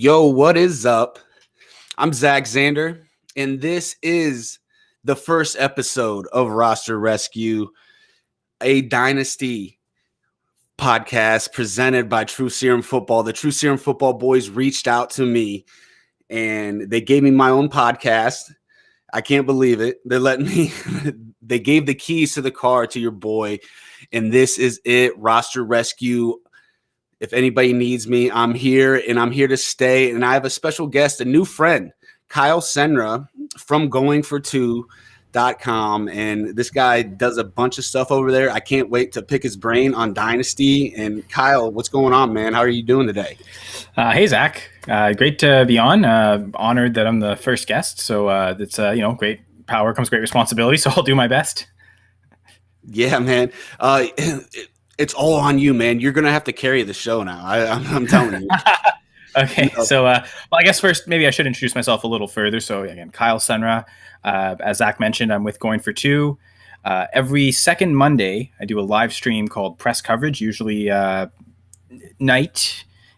Yo, what is up? I'm Zack, and this is the first episode of Roster Rescue, a Dynasty podcast presented by True Serum Football. The True Serum Football boys reached out to me, and they gave me my own podcast. I can't believe it. They're letting me – they gave the keys to the car to your boy, and this is it, Roster Rescue. If anybody needs me, I'm here, and I'm here to stay. And I have a special guest, a new friend, Kyle Senra from GoingFor2.com. And this guy does a bunch of stuff over there. I can't wait to pick his brain on Dynasty. And Kyle, what's going on, man? How are you doing today? Hey, Zach. Great to be on. Honored that I'm the first guest. So it's, great power comes great responsibility. So I'll do my best. Yeah, man. It's all on you, man. You're going to have to carry the show now. I'm telling you. Okay. So, I guess first, maybe I should introduce myself a little further. So again, Kyle Senra, as Zach mentioned, I'm with Going for Two. Every second Monday, I do a live stream called Press Coverage, usually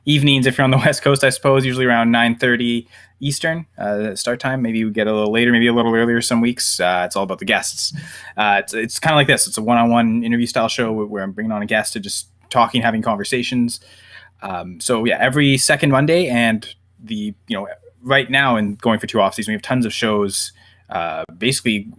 evenings, if you're on the West Coast, I suppose, usually around 9:30 Eastern start time. Maybe we get a little later, maybe a little earlier some weeks. It's all about the guests. It's kind of like this. It's a one-on-one interview style show where I'm bringing on a guest to just talking, having conversations. Every second Monday, and right now in Going for Two off season, we have tons of shows, basically,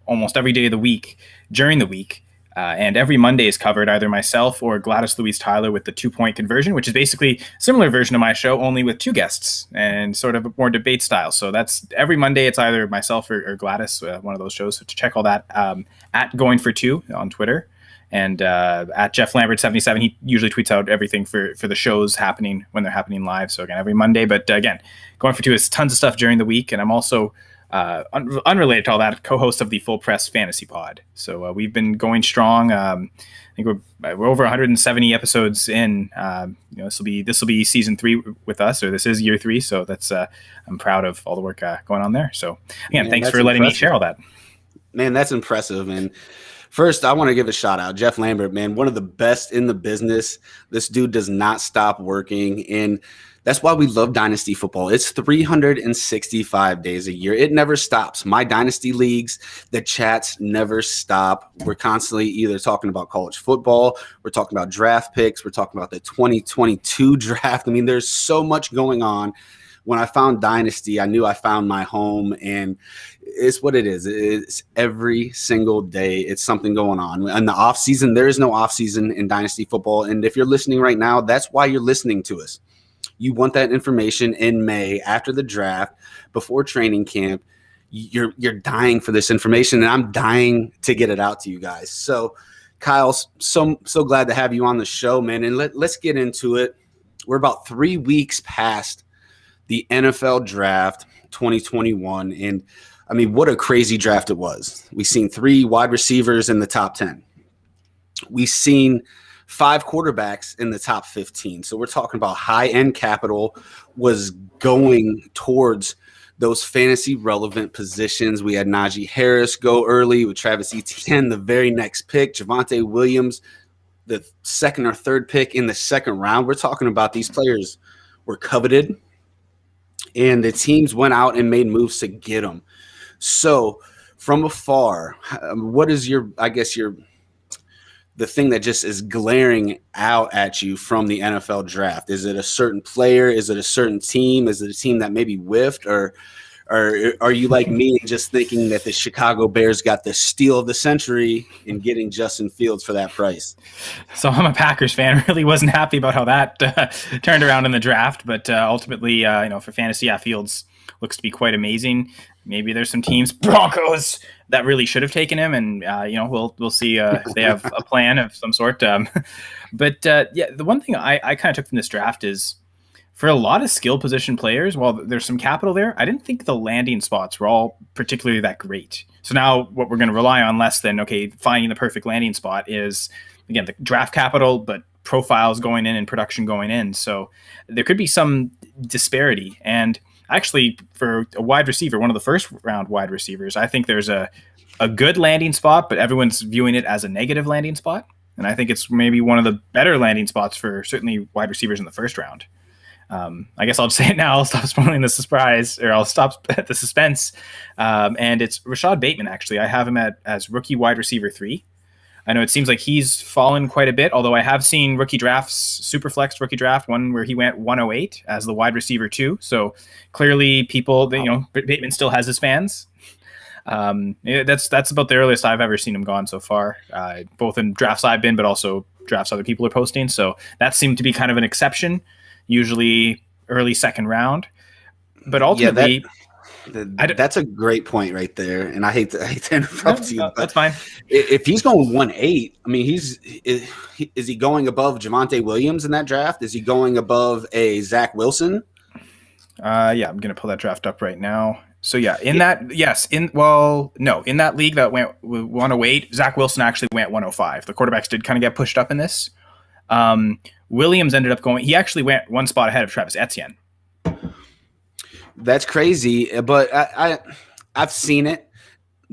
almost every day of the week during the week. And every Monday is covered either myself or Gladys Louise Tyler with the 2-point conversion, which is basically a similar version of my show, only with two guests and sort of a more debate style. So that's every Monday. It's either myself or Gladys, one of those shows. So to check all that at Going for Two on Twitter and at Jeff Lambert 77. He usually tweets out everything for the shows happening when they're happening live. So again, every Monday. But again, Going for Two is tons of stuff during the week. And I'm also unrelated to all that, co-host of the Full Press Fantasy Pod. So we've been going strong. I think we're over 170 episodes in. This will be season 3 with us, or this is year 3. So that's I'm proud of all the work going on there. So again, thanks for letting me share all that. Man, that's impressive. And first, I want to give a shout out, Jeff Lambert, man, one of the best in the business. This dude does not stop working, and that's why we love Dynasty Football. It's 365 days a year. It never stops. My Dynasty leagues, the chats never stop. We're constantly either talking about college football, we're talking about draft picks, we're talking about the 2022 draft. I mean, there's so much going on. When I found Dynasty, I knew I found my home, and it's what it is. It's every single day. It's something going on. In the off season, there is no off season in Dynasty Football. And if you're listening right now, that's why you're listening to us. You want that information in May after the draft, before training camp. You're dying for this information, and I'm dying to get it out to you guys. So, Kyle, so glad to have you on the show, man. And let's get into it. We're about 3 weeks past the NFL draft 2021, and I mean, what a crazy draft it was. We've seen 3 wide receivers in the top 10. We've seen 5 quarterbacks in the top 15. So we're talking about high-end capital was going towards those fantasy-relevant positions. We had Najee Harris go early with Travis Etienne, the very next pick. Javonte Williams, the second or third pick in the second round. We're talking about these players were coveted, and the teams went out and made moves to get them. So from afar, what is the thing that just is glaring out at you from the NFL draft? Is it a certain player? Is it a certain team? Is it a team that maybe whiffed? Or are you like me just thinking that the Chicago Bears got the steal of the century in getting Justin Fields for that price? So I'm a Packers fan. Really wasn't happy about how that turned around in the draft. But ultimately, for fantasy, Fields looks to be quite amazing. Maybe there's some teams, Broncos, that really should have taken him, and we'll see if they have a plan of some sort. But the one thing I kind of took from this draft is, for a lot of skill position players, while there's some capital there, I didn't think the landing spots were all particularly that great. So now what we're going to rely on less than finding the perfect landing spot is, again, the draft capital, but profiles going in and production going in. So there could be some disparity. And actually, for a wide receiver, one of the first round wide receivers, I think there's a good landing spot, but everyone's viewing it as a negative landing spot. And I think it's maybe one of the better landing spots for certainly wide receivers in the first round. I guess I'll just say it now. I'll stop spoiling the surprise, or I'll stop the suspense. And it's Rashad Bateman, actually. I have him as rookie wide receiver 3. I know it seems like he's fallen quite a bit, although I have seen rookie drafts, Superflex rookie draft, one where he went 108 as the wide receiver 2. So clearly Bateman still has his fans. That's about the earliest I've ever seen him gone so far, both in drafts I've been, but also drafts other people are posting. So that seemed to be kind of an exception, usually early second round. But ultimately... That's a great point right there, and I hate to interrupt you. That's fine. If he's going 1.8, I mean, is he going above Javonte Williams in that draft? Is he going above a Zach Wilson? Yeah, I'm gonna pull that draft up right now. So yeah, in that league that went 108, Zach Wilson actually went 105. The quarterbacks did kind of get pushed up in this. Williams ended up going. He actually went one spot ahead of Travis Etienne. That's crazy, but I've seen it.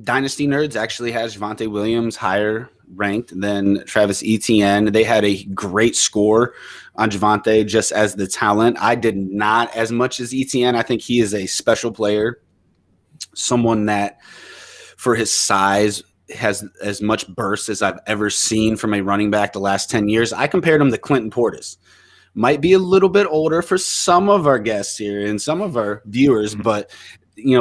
Dynasty Nerds actually has Javonte Williams higher ranked than Travis Etienne. They had a great score on Javonte just as the talent. I did not as much as Etienne. I think he is a special player, someone that for his size has as much burst as I've ever seen from a running back the last 10 years. I compared him to Clinton Portis. Might be a little bit older for some of our guests here and some of our viewers, but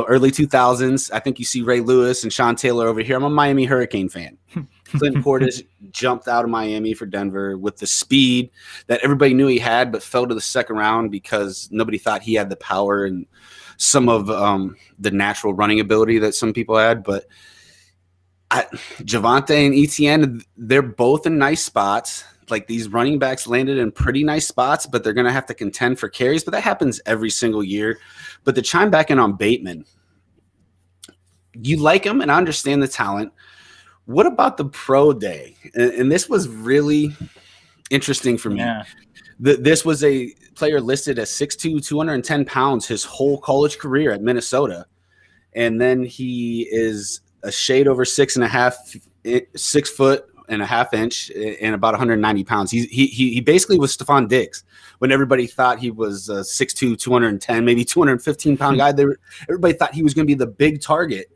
early 2000s. I think you see Ray Lewis and Sean Taylor over here. I'm a Miami Hurricane fan. Clinton Portis jumped out of Miami for Denver with the speed that everybody knew he had, but fell to the second round because nobody thought he had the power and some of the natural running ability that some people had. But Javonte and Etienne, they're both in nice spots. Like, these running backs landed in pretty nice spots, but they're going to have to contend for carries. But that happens every single year. But to chime back in on Bateman, you like him, and I understand the talent. What about the pro day? And this was really interesting for me. Yeah. This was a player listed as 6'2", 210 pounds his whole college career at Minnesota. And then he is a shade over 6 foot and a half inch and about 190 pounds. He basically was Stephon Diggs when everybody thought he was a 6'2", 210, maybe 215 pound guy. Everybody thought he was going to be the big target.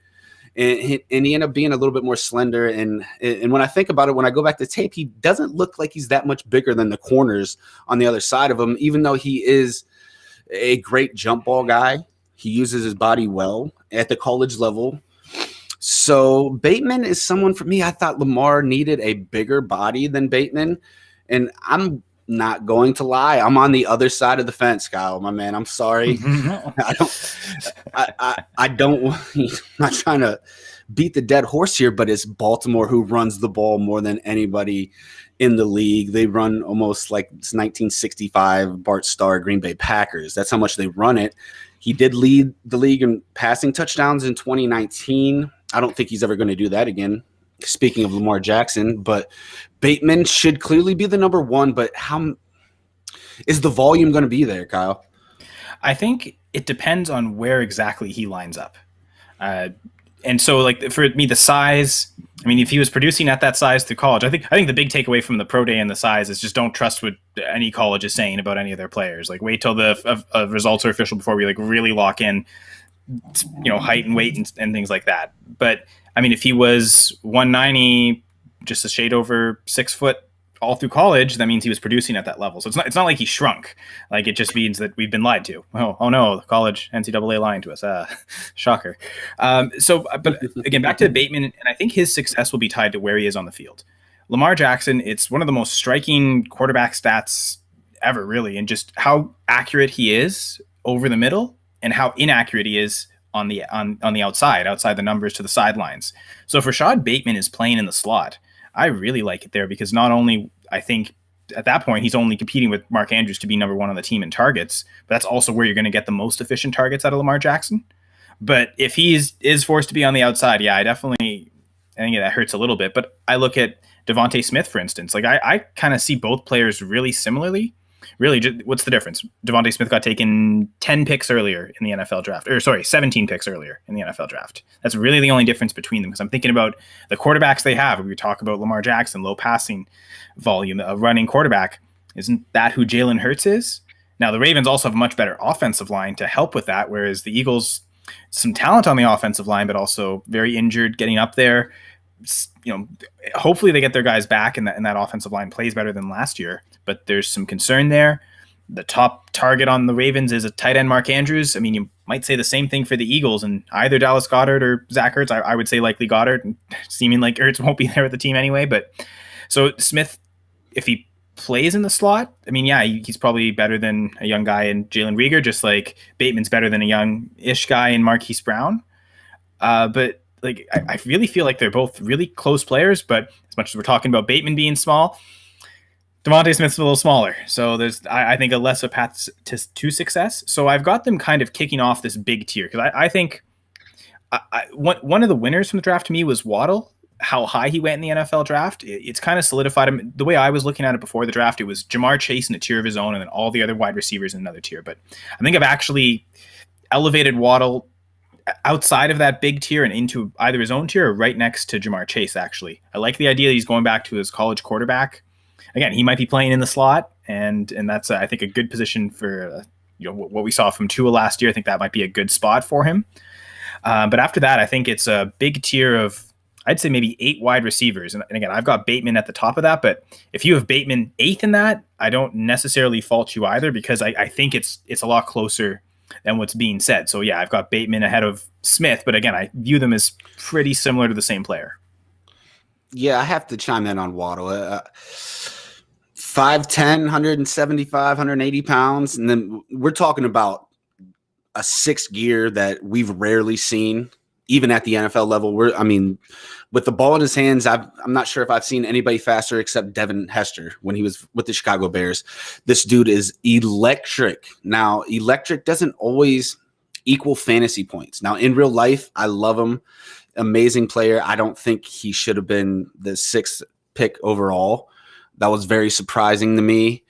And he ended up being a little bit more slender. And when I think about it, when I go back to tape, he doesn't look like he's that much bigger than the corners on the other side of him, even though he is a great jump ball guy. He uses his body well at the college level. So Bateman is someone, for me, I thought Lamar needed a bigger body than Bateman. And I'm not going to lie. I'm on the other side of the fence, Kyle, my man. I'm sorry. I'm not trying to beat the dead horse here, but it's Baltimore who runs the ball more than anybody in the league. They run almost like it's 1965 Bart Starr Green Bay Packers. That's how much they run it. He did lead the league in passing touchdowns in 2019. I don't think he's ever going to do that again. Speaking of Lamar Jackson, but Bateman should clearly be the number one, but how is the volume going to be there, Kyle? I think it depends on where exactly he lines up. And so, like, for me, the size, I mean, if he was producing at that size through college, I think the big takeaway from the pro day and the size is just don't trust what any college is saying about any of their players. Like, wait till the results are official before we really lock in, height and weight and things like that. But I mean, if he was 190, just a shade over 6 foot all through college, that means he was producing at that level. So it's not like he shrunk. Like, it just means that we've been lied to. Oh no, the college NCAA lying to us. Shocker. But again, back to Bateman, and I think his success will be tied to where he is on the field. Lamar Jackson, it's one of the most striking quarterback stats ever, really, and just how accurate he is over the middle and how inaccurate he is on the outside the numbers to the sidelines. So if Rashad Bateman is playing in the slot, I really like it there, because not only, I think at that point he's only competing with Mark Andrews to be number one on the team in targets, but that's also where you're going to get the most efficient targets out of Lamar Jackson. But if he is forced to be on the outside, I think that hurts a little bit. But I look at Devonta Smith, for instance. Like, I kind of see both players really similarly. Really, what's the difference? Devontae Smith got taken 10 picks earlier in the NFL draft, 17 picks earlier in the NFL draft. That's really the only difference between them, because I'm thinking about the quarterbacks they have. We talk about Lamar Jackson, low passing volume, a running quarterback. Isn't that who Jalen Hurts is? Now, the Ravens also have a much better offensive line to help with that, whereas the Eagles, some talent on the offensive line, but also very injured getting up there. Hopefully they get their guys back and that offensive line plays better than last year, but there's some concern there. The top target on the Ravens is a tight end, Mark Andrews. I mean, you might say the same thing for the Eagles and either Dallas Goedert or Zach Ertz. I would say likely Goddard, seeming like Ertz won't be there with the team anyway. But so Smith, if he plays in the slot, I mean, yeah, he's probably better than a young guy in Jalen Reagor, just like Bateman's better than a young-ish guy in Marquise Brown. But like, I really feel like they're both really close players, but as much as we're talking about Bateman being small, Devontae Smith's a little smaller. So there's, I think, a lesser path to success. So I've got them kind of kicking off this big tier because I think one of the winners from the draft to me was Waddle. How high he went in the NFL draft, it's kind of solidified him. The way I was looking at it before the draft, it was Jamar Chase in a tier of his own and then all the other wide receivers in another tier. But I think I've actually elevated Waddle outside of that big tier and into either his own tier or right next to Jamar Chase, actually. I like the idea that he's going back to his college quarterback. Again, he might be playing in the slot, and that's, I think, a good position for what we saw from Tua last year. I think that might be a good spot for him. But after that, I think it's a big tier of, I'd say maybe 8 wide receivers. And again, I've got Bateman at the top of that, but if you have Bateman 8th in that, I don't necessarily fault you either because I think it's a lot closer than what's being said. So yeah, I've got Bateman ahead of Smith, but again, I view them as pretty similar to the same player. Yeah, I have to chime in on Waddle. 5'10", 175, 180 pounds. And then we're talking about a 6th gear that we've rarely seen, even at the NFL level. With the ball in his hands, I'm not sure if I've seen anybody faster except Devin Hester when he was with the Chicago Bears. This dude is electric. Now, electric doesn't always equal fantasy points. Now, in real life, I love him. Amazing player. I don't think he should have been the 6th pick overall. That was very surprising to me.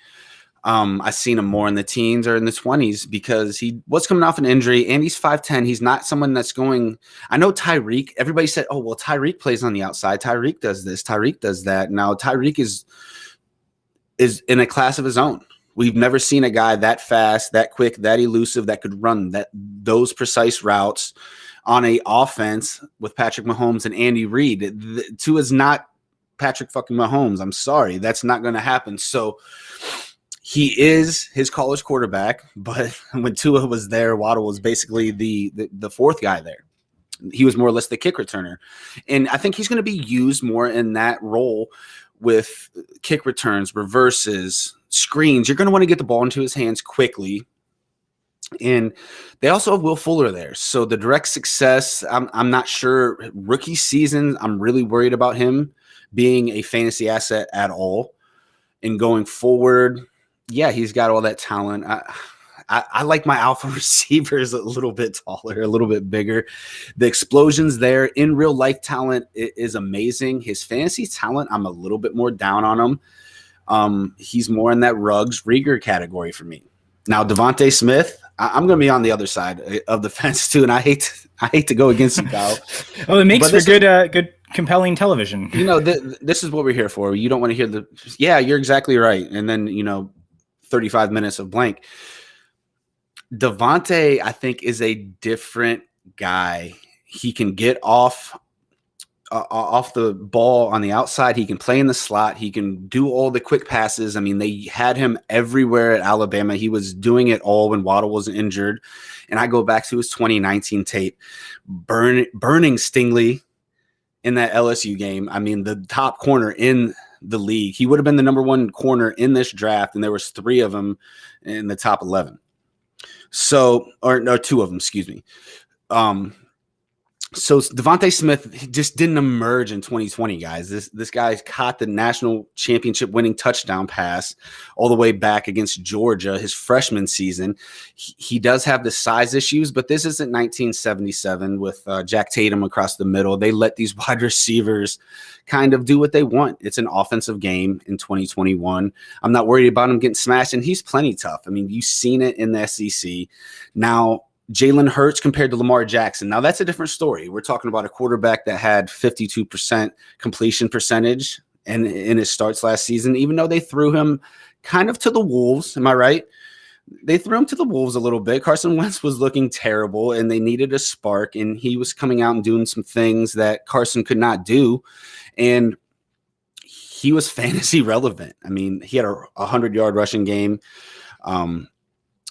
I've seen him more in the teens or in the 20s because he was coming off an injury and he's 5'10". He's not someone that's going – I know Tyreek – everybody said, oh, well, Tyreek plays on the outside. Tyreek does this. Tyreek does that. Now, Tyreek is in a class of his own. We've never seen a guy that fast, that quick, that elusive, that could run those precise routes on a offense with Patrick Mahomes and Andy Reid. Tua is not Patrick fucking Mahomes. I'm sorry. That's not going to happen. So – he is his college quarterback, but when Tua was there, Waddle was basically the 4th guy there. He was more or less the kick returner. And I think he's going to be used more in that role with kick returns, reverses, screens. You're going to want to get the ball into his hands quickly. And they also have Will Fuller there. So the direct success, I'm not sure. Rookie season, I'm really worried about him being a fantasy asset at all. And going forward, yeah, he's got all that talent. I like my alpha receivers a little bit taller, a little bit bigger. The explosions there in real life talent is amazing. His fantasy talent, I'm a little bit more down on him. He's more in that Ruggs-Reagor category for me. Now, Devontae Smith, I'm going to be on the other side of the fence too, and I hate to go against you, Kyle. Well, it makes for good compelling television. This is what we're here for. You don't want to hear yeah, you're exactly right. And then, 35 minutes of blank. Devontae, I think, is a different guy. He can get off the ball on the outside. He can play in the slot. He can do all the quick passes. I mean, they had him everywhere at Alabama. He was doing it all when Waddle was injured. And I go back to his 2019 tape, burning Stingley in that LSU game. I mean, the top corner in the league. He would have been the number 1 corner in this draft, and there was 3 of them in the top 11. So, or no, 2 of them, excuse me. So Devontae Smith just didn't emerge in 2020, guys. This guy caught the national championship winning touchdown pass all the way back against Georgia his freshman season. He does have the size issues, but this isn't 1977 with Jack Tatum across the middle. They let these wide receivers kind of do what they want. It's an offensive game in 2021. I'm not worried about him getting smashed, and he's plenty tough. I mean, you've seen it in the SEC. Now, Jalen Hurts compared to Lamar Jackson. Now, that's a different story. We're talking about a quarterback that had 52% completion percentage in his starts last season, even though they threw him kind of to the wolves. Am I right? they threw him to the wolves a little bit. Carson Wentz was looking terrible, and they needed a spark, and he was coming out and doing some things that Carson could not do, and he was fantasy relevant. I mean, he had a 100-yard rushing game.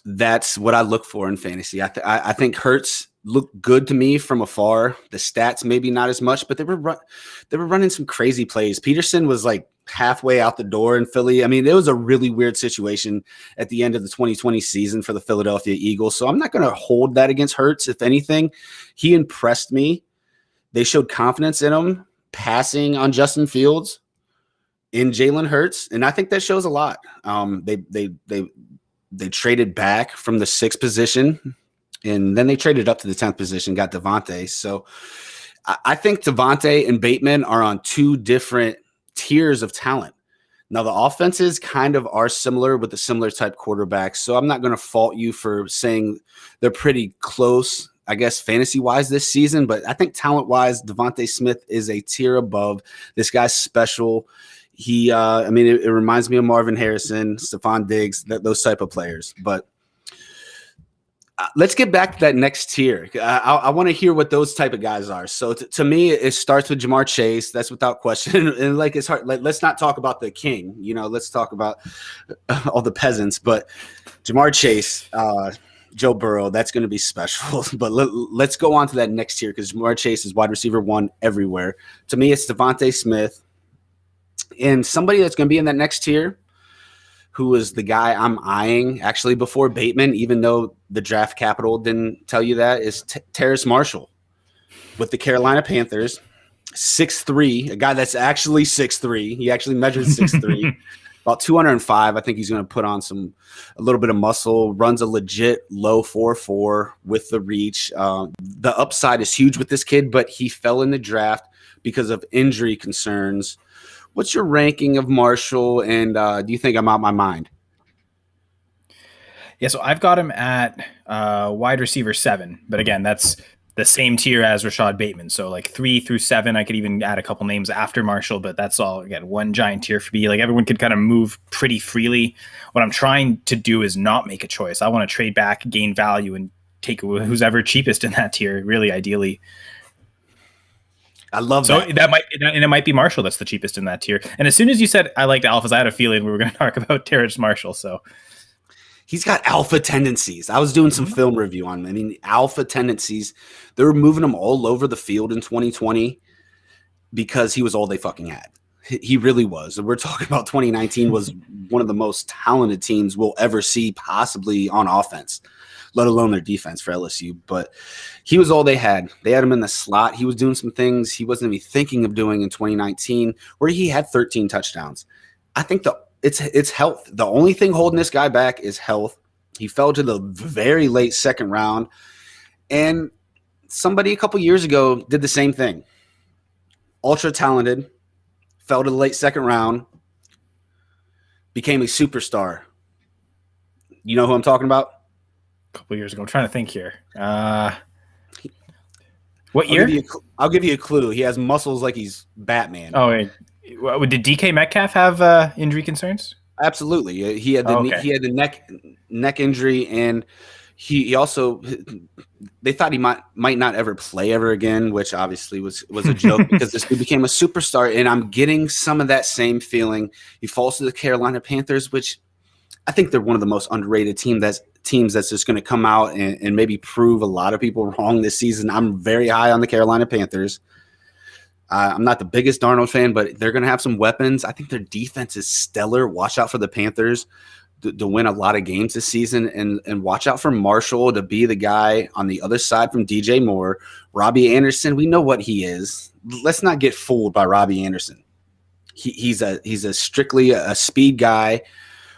That's what I look for in fantasy. I think Hurts looked good to me from afar. The stats maybe not as much, but they were running some crazy plays. Peterson was like halfway out the door in Philly. I mean, it was a really weird situation at the end of the 2020 season for the Philadelphia Eagles. So I'm not going to hold that against Hurts. If anything, he impressed me. They showed confidence in him, passing on Justin Fields, in Jalen Hurts, and I think that shows a lot. They traded back from the 6th position, and then they traded up to the 10th position, got Devontae. So I think Devontae and Bateman are on 2 different tiers of talent. Now, the offenses kind of are similar with a similar type quarterback, so I'm not going to fault you for saying they're pretty close, I guess, fantasy-wise this season, but I think talent-wise, Devontae Smith is a tier above. This guy's special. He, it reminds me of Marvin Harrison, Stephon Diggs, those type of players. But let's get back to that next tier. I want to hear what those type of guys are. So to me, it starts with Jamar Chase. That's without question. And like, it's hard. Let's not talk about the king. Let's talk about all the peasants. But Jamar Chase, Joe Burrow, that's going to be special. But let's go on to that next tier because Jamar Chase is wide receiver 1 everywhere. To me, it's Devontae Smith. And somebody that's going to be in that next tier, who is the guy I'm eyeing actually before Bateman, even though the draft capital didn't tell you that, is Terence Marshall with the Carolina Panthers, 6'3", a guy that's actually 6'3". He actually measured 6'3", about 205. I think he's going to put on a little bit of muscle, runs a legit low 4.4 with the reach. The upside is huge with this kid, but he fell in the draft because of injury concerns. What's your ranking of Marshall, and do you think I'm out of my mind? Yeah, so I've got him at wide receiver 7, but again, that's the same tier as Rashad Bateman. So like 3 through 7, I could even add a couple names after Marshall, but that's all, again, one giant tier for me. Like everyone could kind of move pretty freely. What I'm trying to do is not make a choice. I want to trade back, gain value, and take who's ever cheapest in that tier, really ideally. I love so that. It might be Marshall that's the cheapest in that tier. And as soon as you said I liked alphas, I had a feeling we were going to talk about Terence Marshall. So he's got alpha tendencies. I was doing some film review on him. I mean, alpha tendencies. They were moving him all over the field in 2020 because he was all they fucking had. He really was. We're talking about 2019 was one of the most talented teams we'll ever see possibly on offense, let alone their defense for LSU. But he was all they had. They had him in the slot. He was doing some things he wasn't even thinking of doing in 2019 where he had 13 touchdowns. I think it's health. The only thing holding this guy back is health. He fell to the very late 2nd round. And somebody a couple years ago did the same thing. Ultra talented, fell to the late 2nd round, became a superstar. You know who I'm talking about? A couple years ago. I'm trying to think here. What year? I'll give you a clue. He has muscles like he's Batman. Oh, wait. Did DK Metcalf have injury concerns? Absolutely. He had the neck injury, and he also they thought he might not ever play ever again, which obviously was a joke because this dude became a superstar, and I'm getting some of that same feeling. He falls to the Carolina Panthers, which I think they're one of the most underrated teams that's just going to come out and maybe prove a lot of people wrong this season. I'm very high on the Carolina Panthers. I'm not the biggest Darnold fan, but they're going to have some weapons. I think their defense is stellar. Watch out for the Panthers to win a lot of games this season, and watch out for Marshall to be the guy on the other side from DJ Moore. Robbie Anderson, we know what he is. Let's not get fooled by Robbie Anderson. He's a strictly a speed guy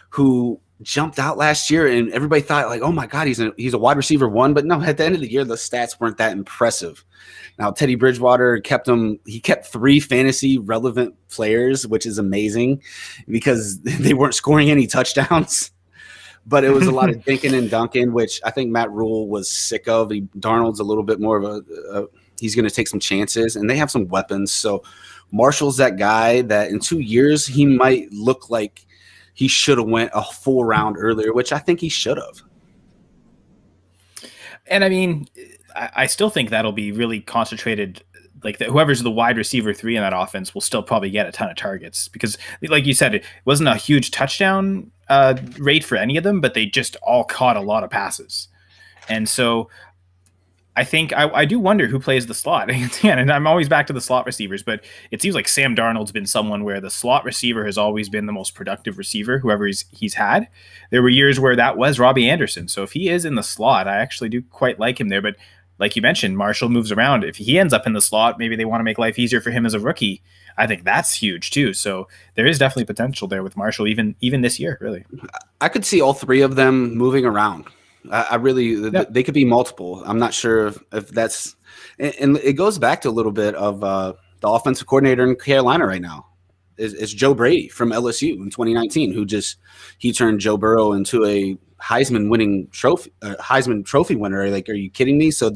who jumped out last year, and everybody thought like, oh my God, he's a wide receiver 1. But no, at the end of the year, the stats weren't that impressive. Now, Teddy Bridgewater kept 3 fantasy relevant players, which is amazing because they weren't scoring any touchdowns. But it was a lot of dinking and dunking, which I think Matt Rule was sick of. Darnold's a little bit more of he's going to take some chances, and they have some weapons. So Marshall's that guy that in 2 years he might look like he should have went a full round earlier, which I think he should have. And I mean, I still think that'll be really concentrated. Like whoever's the wide receiver 3 in that offense will still probably get a ton of targets because, like you said, it wasn't a huge touchdown rate for any of them, but they just all caught a lot of passes. And so I think I do wonder who plays the slot. And I'm always back to the slot receivers, but it seems like Sam Darnold's been someone where the slot receiver has always been the most productive receiver, whoever he's had. There were years where that was Robbie Anderson. So if he is in the slot, I actually do quite like him there. But like you mentioned, Marshall moves around. If he ends up in the slot, maybe they want to make life easier for him as a rookie. I think that's huge too. So there is definitely potential there with Marshall, even this year, really. I could see all 3 of them moving around. I really, they could be multiple. I'm not sure if that's, and it goes back to a little bit of the offensive coordinator in Carolina right now. It's Joe Brady from LSU in 2019, he turned Joe Burrow into a Heisman Trophy winner. Like, are you kidding me? So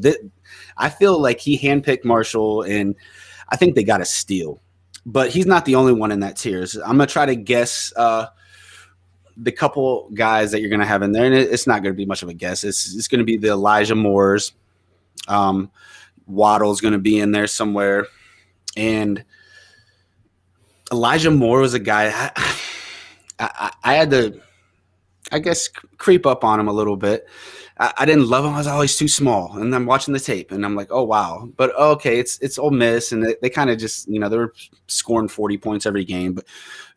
I feel like he handpicked Marshall, and I think they got a steal. But he's not the only one in that tier. So I'm gonna try to guess the couple guys that you're going to have in there, and it's not going to be much of a guess. It's going to be the Elijah Moores. Waddle's going to be in there somewhere. And Elijah Moore was a guy I had to, I guess, creep up on him a little bit. I didn't love him. I was always too small. And I'm watching the tape, and I'm like, oh, wow. But, okay, it's Ole Miss, and they kind of just, they were scoring 40 points every game. But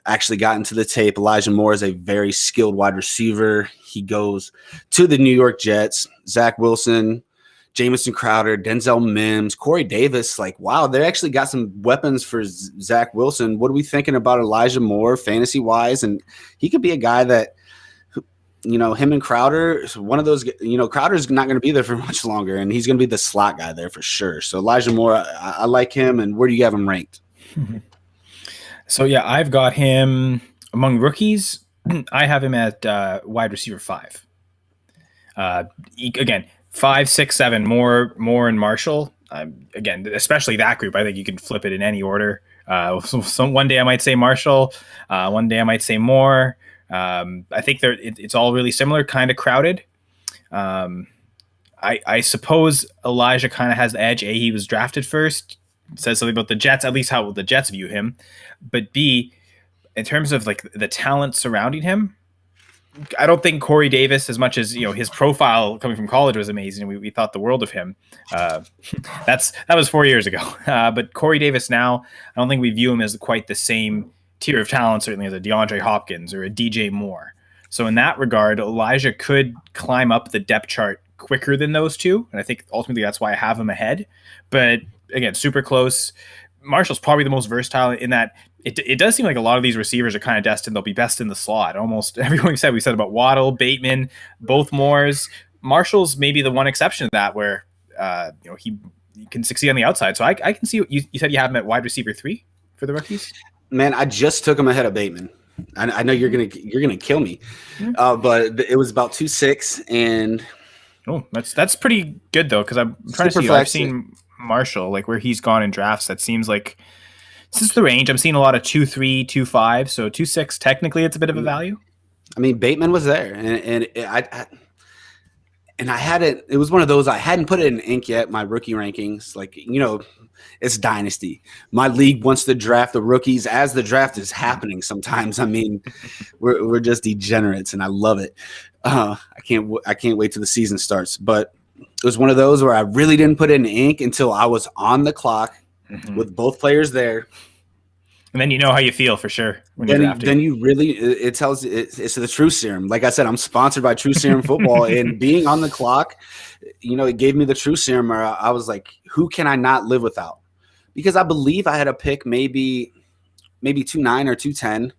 actually got into the tape. Elijah Moore is a very skilled wide receiver. He goes to the New York Jets. Zach Wilson, Jamison Crowder, Denzel Mims, Corey Davis. Like, wow, they actually got some weapons for Zach Wilson. What are we thinking about Elijah Moore fantasy-wise? And he could be a guy that, him and Crowder, one of those, Crowder's not going to be there for much longer, and he's going to be the slot guy there for sure. So Elijah Moore, I like him. And where do you have him ranked? So, yeah, I've got him among rookies. I have him at wide receiver 5. Again, 5, 6, 7, Moore and Marshall. Again, especially that group, I think you can flip it in any order. So one day I might say Marshall. One day I might say Moore. I think it's all really similar, kind of crowded. I suppose Elijah kind of has the edge. A, he was drafted first. It says something about the Jets, at least how the Jets view him. But B, in terms of like the talent surrounding him, I don't think Corey Davis, as much as his profile coming from college was amazing. We thought the world of him. That was 4 years ago. But Corey Davis now, I don't think we view him as quite the same tier of talent, certainly as a DeAndre Hopkins or a DJ Moore. So in that regard, Elijah could climb up the depth chart quicker than those two, and I think ultimately that's why I have him ahead. But again, super close. Marshall's probably the most versatile in that it does seem like a lot of these receivers are kind of destined. They'll be best in the slot. Almost everyone we said about Waddle, Bateman, both Moores. Marshall's maybe the one exception to that where he can succeed on the outside. So I can see you said you have him at wide receiver 3 for the rookies. Man, I just took him ahead of Bateman. I know you're gonna kill me, but it was about 2.6, and that's pretty good though, because I'm trying to see. I've seen Marshall, like where he's gone in drafts, that seems like this is the range. I'm seeing a lot of 2.3, 2.5, so 2.6. Technically, it's a bit of a value. I mean, Bateman was there, and I had it. It was one of those I hadn't put it in ink yet. My rookie rankings, like it's Dynasty. My league wants to draft the rookies as the draft is happening. Sometimes, I mean, we're just degenerates, and I love it. I can't wait till the season starts. But it was one of those where I really didn't put it in ink until I was on the clock with both players there. And then you know how you feel for sure. Then you really, it tells it's the True Serum. Like I said, I'm sponsored by True Serum Football, and being on the clock, it gave me the True Serum. Where I was like, who can I not live without? Because I believe I had a pick maybe 2.9 or 2.10,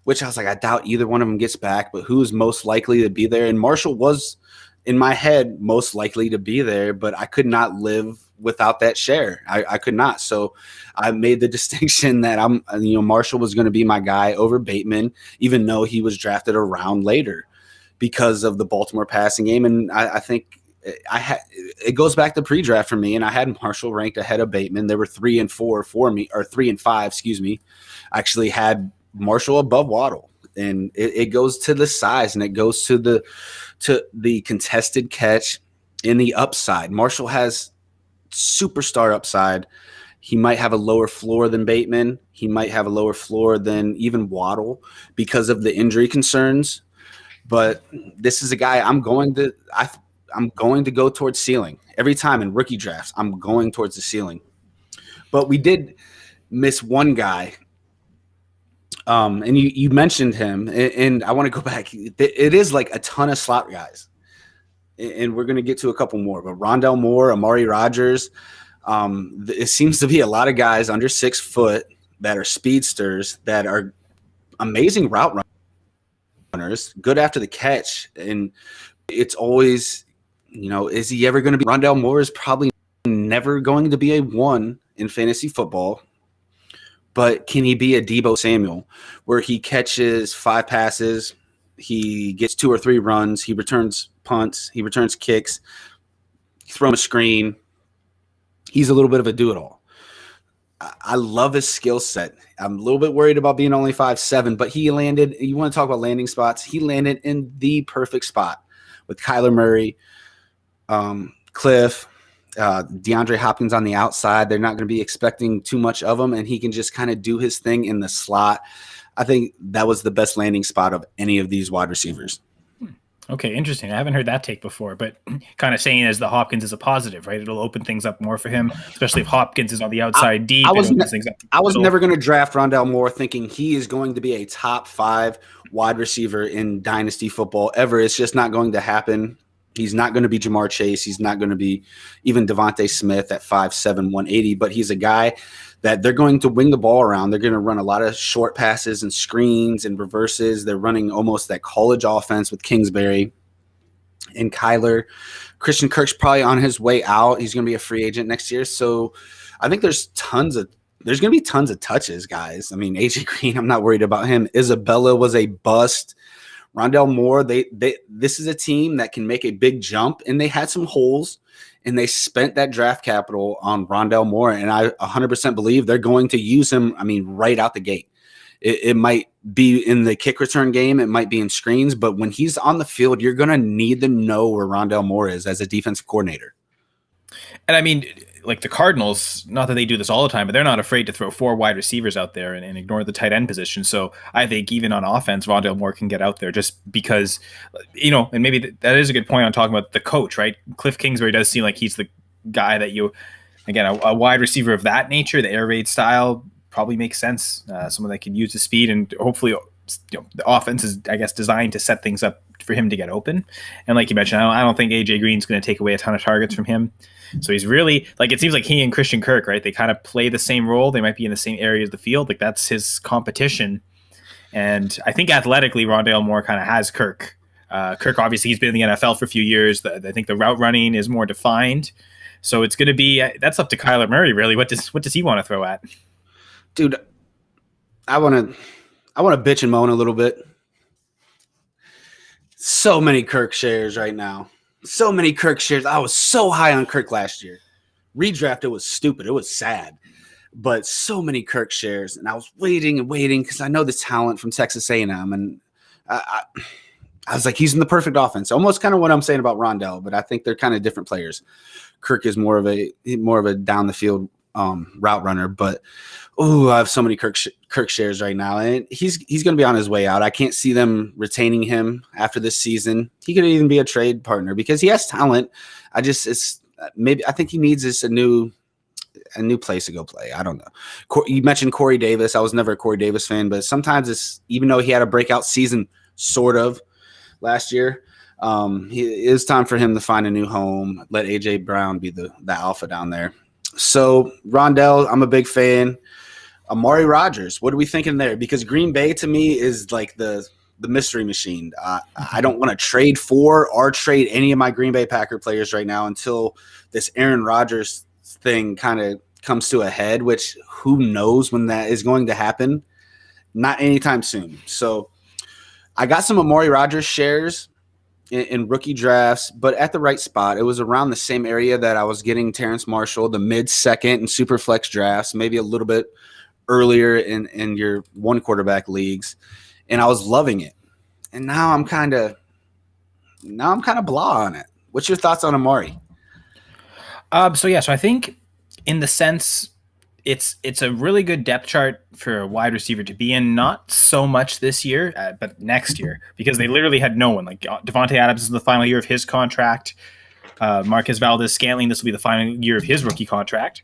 which I was like, I doubt either one of them gets back. But who's most likely to be there? And Marshall was in my head most likely to be there, but I could not live without that share. I could not. So I made the distinction that Marshall was going to be my guy over Bateman, even though he was drafted a round later because of the Baltimore passing game. And I think it goes back to pre-draft for me, and I had Marshall ranked ahead of Bateman. They were 3 and 4 for me, or 3 and 5, excuse me. I actually had Marshall above Waddle. and it goes to the size, and it goes to the contested catch and the upside. Marshall has superstar upside. He might have a lower floor than Bateman. He might have a lower floor than even Waddle because of the injury concerns. But this is a guy I'm going to go towards ceiling every time in rookie drafts. I'm going towards the ceiling. But we did miss one guy, and you mentioned him, and I want to go back. It is like a ton of slot guys, and we're going to get to a couple more. But Rondelle Moore, Amari Rodgers. It seems to be a lot of guys under 6 foot that are speedsters that are amazing route runners, good after the catch. And it's always, is he ever going to be? Rondelle Moore is probably never going to be a 1 in fantasy football, but can he be a Deebo Samuel where he catches 5 passes, he gets 2 or 3 runs, he returns punts, he returns kicks, throw him a screen. He's a little bit of a do-it-all. I love his skill set. I'm a little bit worried about being only 5'7", but he landed – you want to talk about landing spots? He landed in the perfect spot with Kyler Murray, Cliff, DeAndre Hopkins on the outside. They're not going to be expecting too much of him, and he can just kind of do his thing in the slot. I think that was the best landing spot of any of these wide receivers. Okay, interesting. I haven't heard that take before, but kind of saying as the Hopkins is a positive, right? It'll open things up more for him, especially if Hopkins is on the outside deep. I was never going to draft Rondelle Moore thinking he is going to be a top 5 wide receiver in Dynasty football ever. It's just not going to happen. He's not going to be Jamar Chase. He's not going to be even Devontae Smith at 5'7", 180, but he's a guy that they're going to wing the ball around. They're going to run a lot of short passes and screens and reverses. They're running almost that college offense with Kingsbury and Kyler. Christian Kirk's probably on his way out. He's going to be a free agent next year. So I think there's going to be tons of touches, guys. I mean, AJ Green, I'm not worried about him. Isabella was a bust. Rondelle Moore, this is a team that can make a big jump, and they had some holes, and they spent that draft capital on Rondelle Moore, and I 100% believe they're going to use him, right out the gate. It might be in the kick return game. It might be in screens, but when he's on the field, you're going to need to know where Rondelle Moore is as a defensive coordinator. And like the Cardinals, not that they do this all the time, but they're not afraid to throw 4 wide receivers out there and ignore the tight end position. So I think even on offense, Rondelle Moore can get out there just because, and maybe that is a good point on talking about the coach, right? Cliff Kingsbury does seem like he's the guy that a wide receiver of that nature, the air raid style probably makes sense. Someone that can use the speed, and hopefully, the offense is, I guess, designed to set things up for him to get open. And like you mentioned, I don't think AJ Green's going to take away a ton of targets from him. So he's really, it seems like he and Christian Kirk, right? They kind of play the same role. They might be in the same areas of the field. Like that's his competition. And I think athletically, Rondelle Moore kind of has Kirk. Kirk, obviously, he's been in the NFL for a few years. I think the route running is more defined. So it's going to be, that's up to Kyler Murray, really. What does he want to throw at? Dude, I want to bitch and moan a little bit. So many Kirk shares right now. So many Kirk shares. I was so high on Kirk last year. Redrafted was stupid. It was sad. But so many Kirk shares. And I was waiting because I know the talent from Texas A&M. And I was like, he's in the perfect offense. Almost kind of what I'm saying about Rondelle, but I think they're kind of different players. Kirk is more of a down the field route runner. But I have so many Kirk shares right now, and he's going to be on his way out. I can't see them retaining him after this season. He could even be a trade partner because he has talent. I think he needs a new place to go play. I don't know. You mentioned Corey Davis. I was never a Corey Davis fan, but sometimes even though he had a breakout season sort of last year, it is time for him to find a new home. Let AJ Brown be the alpha down there. So Rondelle, I'm a big fan. Amari Rodgers, what are we thinking there? Because Green Bay to me is like the mystery machine. I don't want to trade for or trade any of my Green Bay Packer players right now until this Aaron Rodgers thing kind of comes to a head, which who knows when that is going to happen. Not anytime soon. So I got some Amari Rodgers shares in rookie drafts, but at the right spot. It was around the same area that I was getting Terence Marshall, the mid-second and super flex drafts, maybe a little bit earlier in your one quarterback leagues. and I was loving it. And now I'm kind of blah on it. What's your thoughts on Amari? So I think in the sense it's a really good depth chart for a wide receiver to be in. Not so much this year, but next year, because they literally had no one. Like Devontae Adams is the final year of his contract. Marquez Valdes-Scantling, this will be the final year of his rookie contract.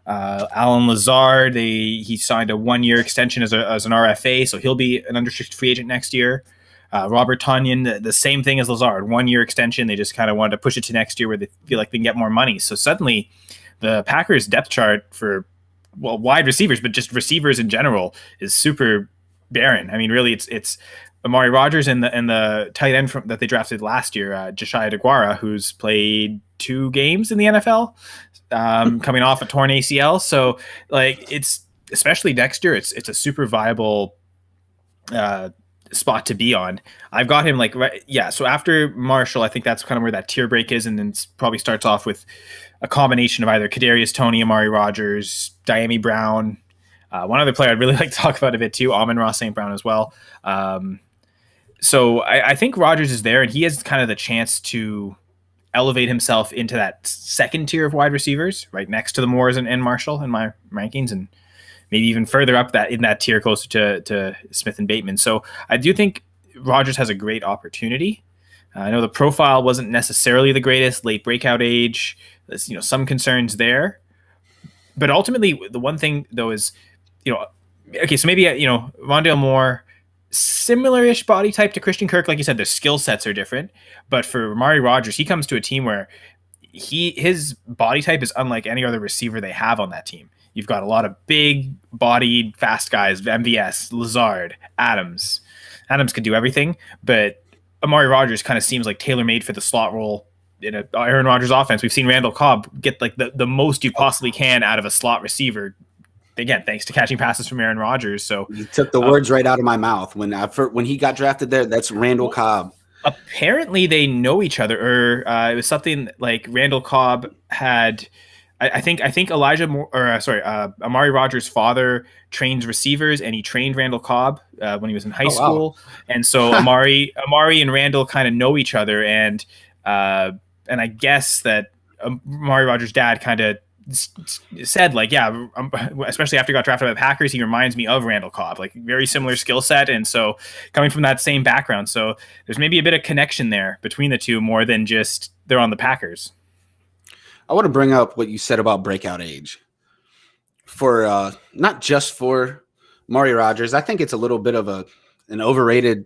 Alan Lazard, he signed a 1-year extension as an RFA, so he'll be an unrestricted free agent next year. Robert Tonyan, the same thing as Lazard, 1-year extension. They just kind of wanted to push it to next year where they feel like they can get more money. So suddenly the Packers depth chart for wide receivers, but just receivers in general, is super barren. I mean, really, it's Amari Rodgers and the tight end that they drafted last year, Josiah DeGuara, who's played 2 games in the NFL, coming off a torn ACL. So like, it's especially next year, it's a super viable spot to be on. I've got him so after Marshall, I think that's kind of where that tier break is, and then probably starts off with a combination of either Kadarius Toney, Amari Rodgers, Diami Brown. One other player I'd really like to talk about a bit too, Amon-Ra St. Brown as well. So I think Rodgers is there, and he has kind of the chance to elevate himself into that second tier of wide receivers, right next to the Moores and Marshall in my rankings, and maybe even further up in that tier closer to Smith and Bateman. So I do think Rodgers has a great opportunity. I know the profile wasn't necessarily the greatest, late breakout age. There's, some concerns there. But ultimately, the one thing, though, is, okay, so maybe, Rondelle Moore, similar-ish body type to Christian Kirk. Like you said, their skill sets are different. But for Amari Rodgers, he comes to a team where his body type is unlike any other receiver they have on that team. You've got a lot of big-bodied, fast guys, MVS, Lazard, Adams. Adams could do everything, but Amari Rodgers kind of seems like tailor-made for the slot role in a Aaron Rodgers offense. We've seen Randall Cobb get like the most you possibly can out of a slot receiver. Again, thanks to catching passes from Aaron Rodgers. So you took the words right out of my mouth. When he got drafted there, that's Randall Cobb. Apparently they know each other, or it was something like Randall Cobb had... I think Amari Rodgers' father trains receivers, and he trained Randall Cobb when he was in high school. Wow. And so Amari and Randall kind of know each other, and I guess that Amari Rodgers' dad kind of said, like, yeah, especially after he got drafted by the Packers, he reminds me of Randall Cobb, like very similar skill set, and so coming from that same background, so there's maybe a bit of connection there between the two more than just they're on the Packers. I want to bring up what you said about breakout age for not just for Amari Rodgers. I think it's a little bit of an overrated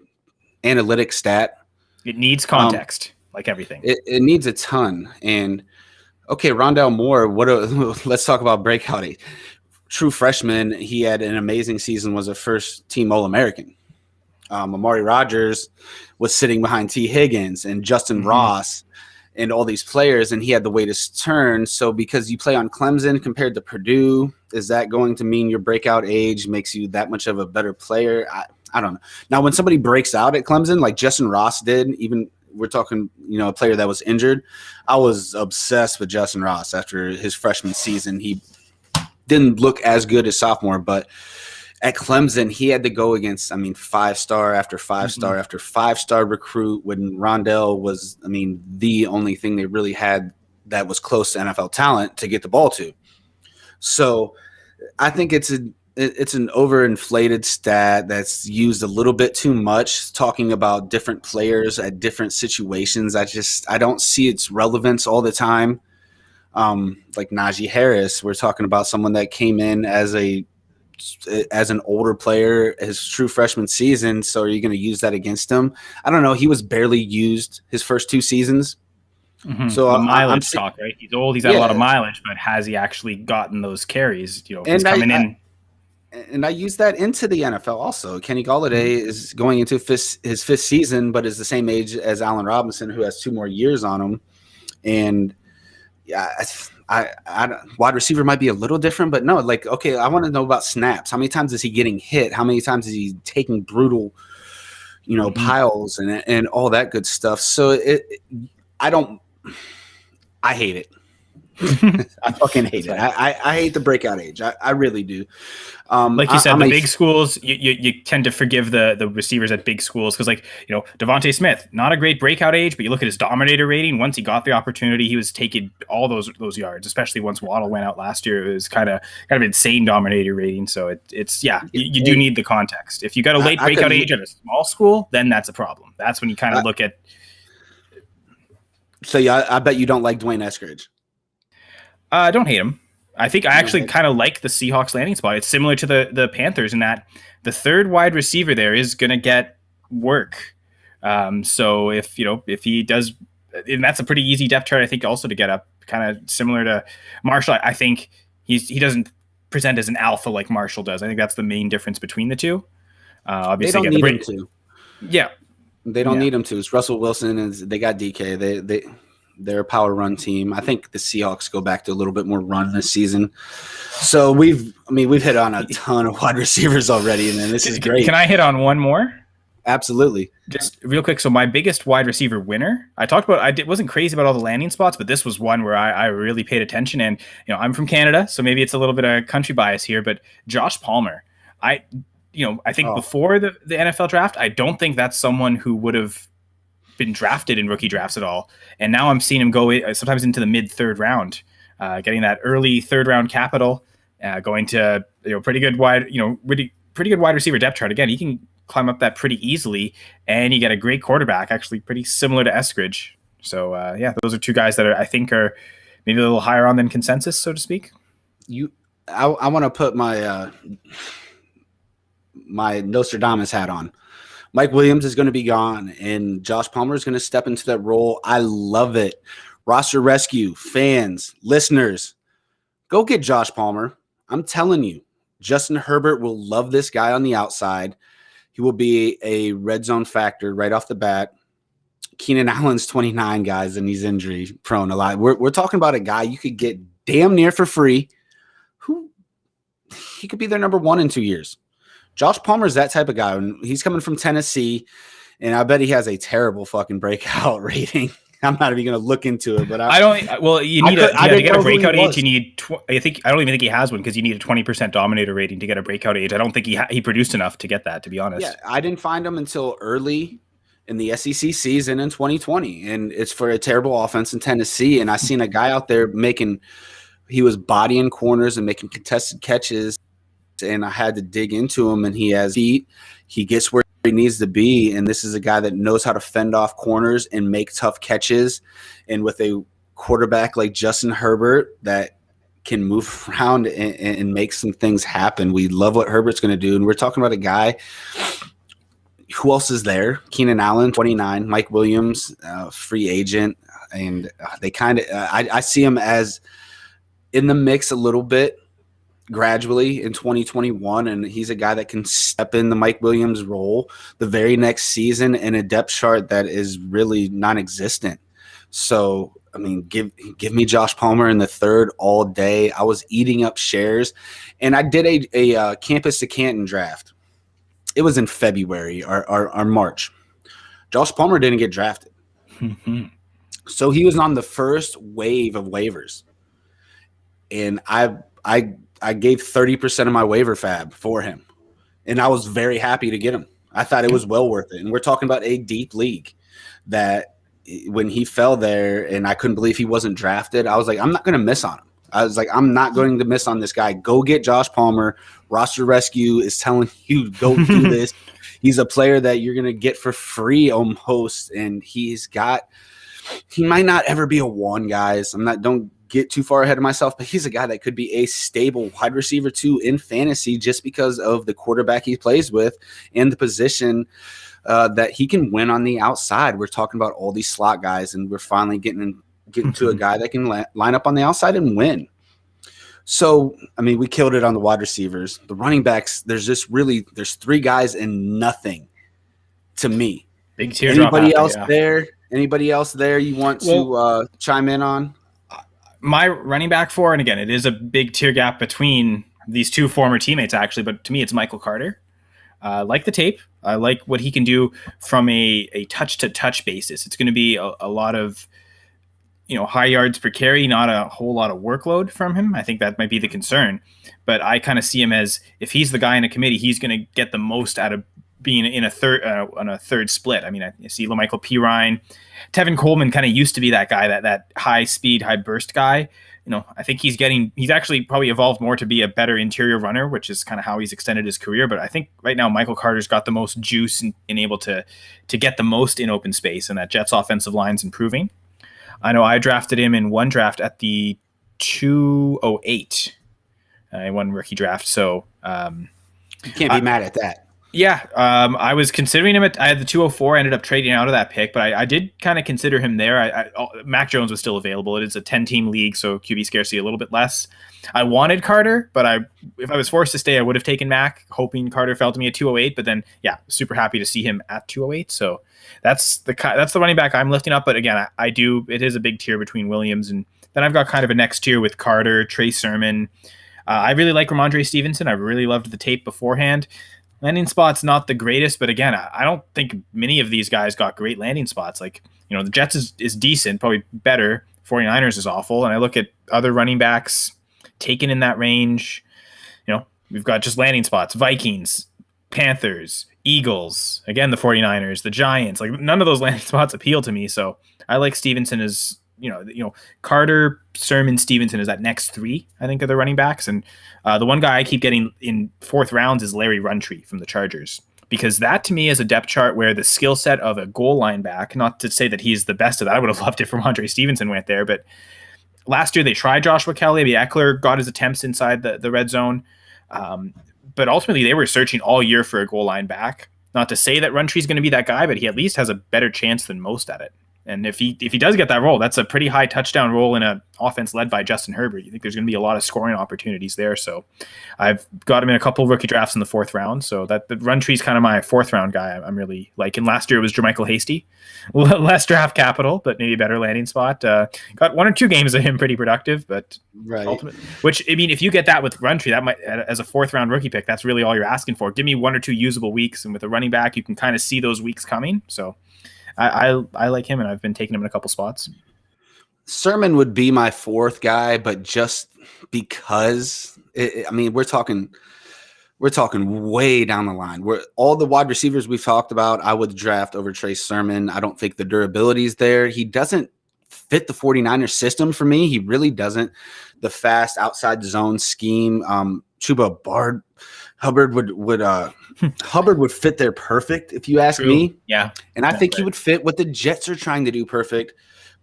analytic stat. It needs context, like everything. It needs a ton. And okay, Rondelle Moore. Let's talk about breakout age. True freshman. He had an amazing season. Was a first-team All-American. Amari Rodgers was sitting behind T. Higgins and Justin Ross and all these players, and he had to wait his turn. So because you play on Clemson compared to Purdue, is that going to mean your breakout age makes you that much of a better player? I don't know. Now, when somebody breaks out at Clemson, like Justin Ross did, even we're talking, a player that was injured, I was obsessed with Justin Ross after his freshman season. He didn't look as good as sophomore, but at Clemson, he had to go against, 5-star after 5-star after 5-star recruit when Rondelle was, the only thing they really had that was close to NFL talent to get the ball to. So I think it's an overinflated stat that's used a little bit too much, talking about different players at different situations. I don't see its relevance all the time. Like Najee Harris, we're talking about someone that came in as an older player, his true freshman season. So are you going to use that against him? I don't know. He was barely used his first 2 seasons. So the mileage talk, right? He's old. He's had a lot of mileage, but has he actually gotten those carries? He's coming in. And I use that into the NFL also. Kenny Gallaudet is going into his 5th season, but is the same age as Allen Robinson, who has 2 more years on him. And yeah, wide receiver might be a little different, but no, like, okay, I want to know about snaps. How many times is he getting hit? How many times is he taking brutal, piles and all that good stuff? So I hate it. I fucking hate it. I hate the breakout age. I really do. Like you said, the big schools, you tend to forgive the receivers at big schools because, like, Devonte Smith, not a great breakout age, but you look at his dominator rating. Once he got the opportunity, he was taking all those yards, especially once Waddle went out last year. It was kind of insane dominator rating. So you do need the context. If you got a late breakout age at a small school, then that's a problem. That's when you kind of look at. So yeah, I bet you don't like Dwayne Eskridge. I don't hate him. I think I actually kind of like the Seahawks landing spot. It's similar to the Panthers in that the third wide receiver there is going to get work. So if he does, and that's a pretty easy depth chart, I think, also to get up, kind of similar to Marshall. I think he doesn't present as an alpha like Marshall does. I think that's the main difference between the two. Obviously, they don't need him to. Yeah, they don't need him to. It's Russell Wilson, and they got DK. They're a power run team. I think the Seahawks go back to a little bit more run this season. So we've hit on a ton of wide receivers already, and this is great. Can I hit on one more? Absolutely. Just real quick. So my biggest wide receiver winner, I talked about, wasn't crazy about all the landing spots, but this was one where I really paid attention. And, I'm from Canada, so maybe it's a little bit of country bias here, but Josh Palmer, I think before the NFL draft, I don't think that's someone who would have been drafted in rookie drafts at all, and now I'm seeing him go sometimes into the mid third round, getting that early third round capital, going to pretty good wide receiver depth chart. Again, he can climb up that pretty easily, and you get a great quarterback, actually pretty similar to Eskridge. So those are two guys that I think are maybe a little higher on than consensus, so to speak. I want to put my my Nostradamus hat on. Mike Williams is going to be gone, and Josh Palmer is going to step into that role. I love it. Roster rescue, fans, listeners, go get Josh Palmer. I'm telling you, Justin Herbert will love this guy on the outside. He will be a red zone factor right off the bat. Keenan Allen's 29, guys, and he's injury prone a lot. We're talking about a guy you could get damn near for free. He could be their number one in 2 years. Josh Palmer's that type of guy. He's coming from Tennessee, and I bet he has a terrible fucking breakout rating. I'm not even going to look into it, but I don't. Well, you need to get a breakout age. You need. I don't even think he has one because you need a 20% dominator rating to get a breakout age. I don't think he produced enough to get that, to be honest. Yeah, I didn't find him until early in the SEC season in 2020, and it's for a terrible offense in Tennessee. And I seen a guy out there he was bodying corners and making contested catches. And I had to dig into him, and he has feet. He gets where he needs to be, and this is a guy that knows how to fend off corners and make tough catches. And with a quarterback like Justin Herbert that can move around and make some things happen, we love what Herbert's going to do. And we're talking about a guy. Who else is there? Keenan Allen, 29. Mike Williams, free agent, and they kind of. I see him as in the mix a little bit. Gradually in 2021, and he's a guy that can step in the Mike Williams role the very next season in a depth chart that is really non-existent. So, give me Josh Palmer in the third all day. I was eating up shares, and I did a campus to Canton draft. It was in February or March. Josh Palmer didn't get drafted. So he was on the first wave of waivers, and I gave 30% of my waiver fab for him, and I was very happy to get him. I thought it was well worth it. And we're talking about a deep league that when he fell there and I couldn't believe he wasn't drafted, I was like, I'm not going to miss on him. I was like, I'm not going to miss on this guy. Go get Josh Palmer. Roster Rescue is telling you, go do this. He's a player that you're going to get for free almost, and he might not ever be a one, guys. Don't get too far ahead of myself, but he's a guy that could be a stable wide receiver too in fantasy just because of the quarterback he plays with and the position that he can win on the outside. We're talking about all these slot guys, and we're finally getting to a guy that can line up on the outside and win. So, we killed it on the wide receivers. The running backs, there's three guys and nothing to me. Big teardrop. Anybody else there you want to chime in on? My running back four, and again, it is a big tier gap between these two former teammates, actually, but to me, it's Michael Carter. I like the tape. I like what he can do from a touch-to-touch basis. It's going to be a lot of high yards per carry, not a whole lot of workload from him. I think that might be the concern. But I kind of see him as, if he's the guy in a committee, he's going to get the most out of being in a third on a third split. I mean, I see LaMichael Pirine, Tevin Coleman kind of used to be that guy, that high speed, high burst guy. I think he's actually probably evolved more to be a better interior runner, which is kind of how he's extended his career. But I think right now Michael Carter's got the most juice and able to get the most in open space, and that Jets offensive line's improving. I know I drafted him in one draft at the 208. I won rookie draft, so you can't be mad at that. Yeah, I was considering him. I had the 204. I ended up trading out of that pick, but I did kind of consider him there. Mac Jones was still available. It is a 10-team league, so QB scarcity a little bit less. I wanted Carter, but if I was forced to stay, I would have taken Mac, hoping Carter fell to me at 208. But then, yeah, super happy to see him at 208. So that's the running back I'm lifting up. But again, it is a big tier between Williams, and then I've got kind of a next tier with Carter, Trey Sermon. I really like Ramondre Stevenson. I really loved the tape beforehand. Landing spot's not the greatest, but again, I don't think many of these guys got great landing spots. Like, the Jets is decent, probably better. 49ers is awful. And I look at other running backs taken in that range. We've got just landing spots: Vikings, Panthers, Eagles, again, the 49ers, the Giants. Like, none of those landing spots appeal to me. So I like Stevenson as, Carter, Sermon, Stevenson is that next three, I think, of the running backs. And the one guy I keep getting in fourth rounds is Larry Runtree from the Chargers, because that to me is a depth chart where the skill set of a goal line back, not to say that he's the best of that. I would have loved it if Ramondre Stevenson went there, but last year they tried Joshua Kelly. Eckler got his attempts inside the red zone. But ultimately they were searching all year for a goal line back. Not to say that Runtree's going to be that guy, but he at least has a better chance than most at it. And if he does get that role, that's a pretty high touchdown role in an offense led by Justin Herbert. You think there's going to be a lot of scoring opportunities there. So I've got him in a couple of rookie drafts in the fourth round. So that the Runtree's kind of my fourth round guy I'm really liking. Last year it was Jermichael Hasty. Less draft capital, but maybe a better landing spot. Got one or two games of him pretty productive, but right. Which, I mean, if you get that with Runtree, that might, as a fourth round rookie pick, that's really all you're asking for. Give me one or two usable weeks, and with a running back, you can kind of see those weeks coming. So I like him, and I've been taking him in a couple spots. Sermon would be my fourth guy, but just because we're talking way down the line. Where all the wide receivers we've talked about, I would draft over Trey Sermon. I don't think the durability is there. He doesn't fit the 49ers system for me. He really doesn't. The fast outside zone scheme. Chuba Hubbard would fit there perfect, if you ask me. Yeah. And I think he would fit what the Jets are trying to do perfect,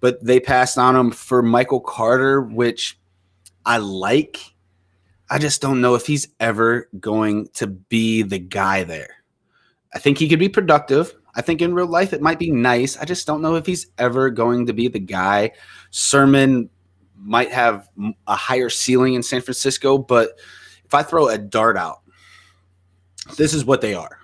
but they passed on him for Michael Carter, which I like. I just don't know if he's ever going to be the guy there. I think he could be productive. I think in real life it might be nice. I just don't know if he's ever going to be the guy. Sermon might have a higher ceiling in San Francisco, but if I throw a dart out, this is what they are.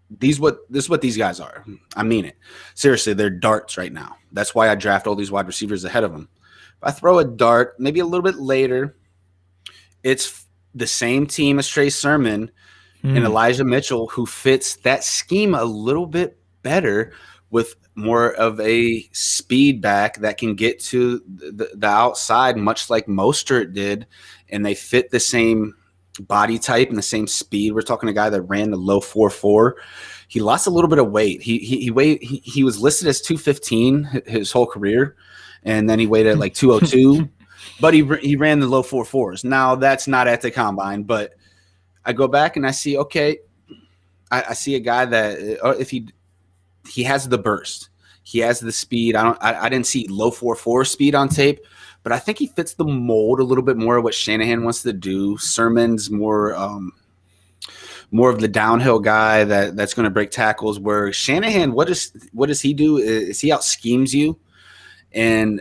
This is what these guys are. I mean it. Seriously, they're darts right now. That's why I draft all these wide receivers ahead of them. If I throw a dart, maybe a little bit later, it's the same team as Trey Sermon and Elijah Mitchell, who fits that scheme a little bit better with more of a speed back that can get to the outside, much like Mostert did, and they fit the same body type and the same speed. We're talking a guy that ran the low 4.4. He lost a little bit of weight. He was listed as 215 his whole career, and then he weighed at like 202. But he ran the low 4.4s. Now that's not at the combine, but I go back and I see, okay, I see a guy that if he has the burst, he has the speed. I didn't see low 4.4 speed on tape, but I think he fits the mold a little bit more of what Shanahan wants to do. Sermon's more of the downhill guy that's going to break tackles. Where Shanahan, what does he do? Is he out schemes you, and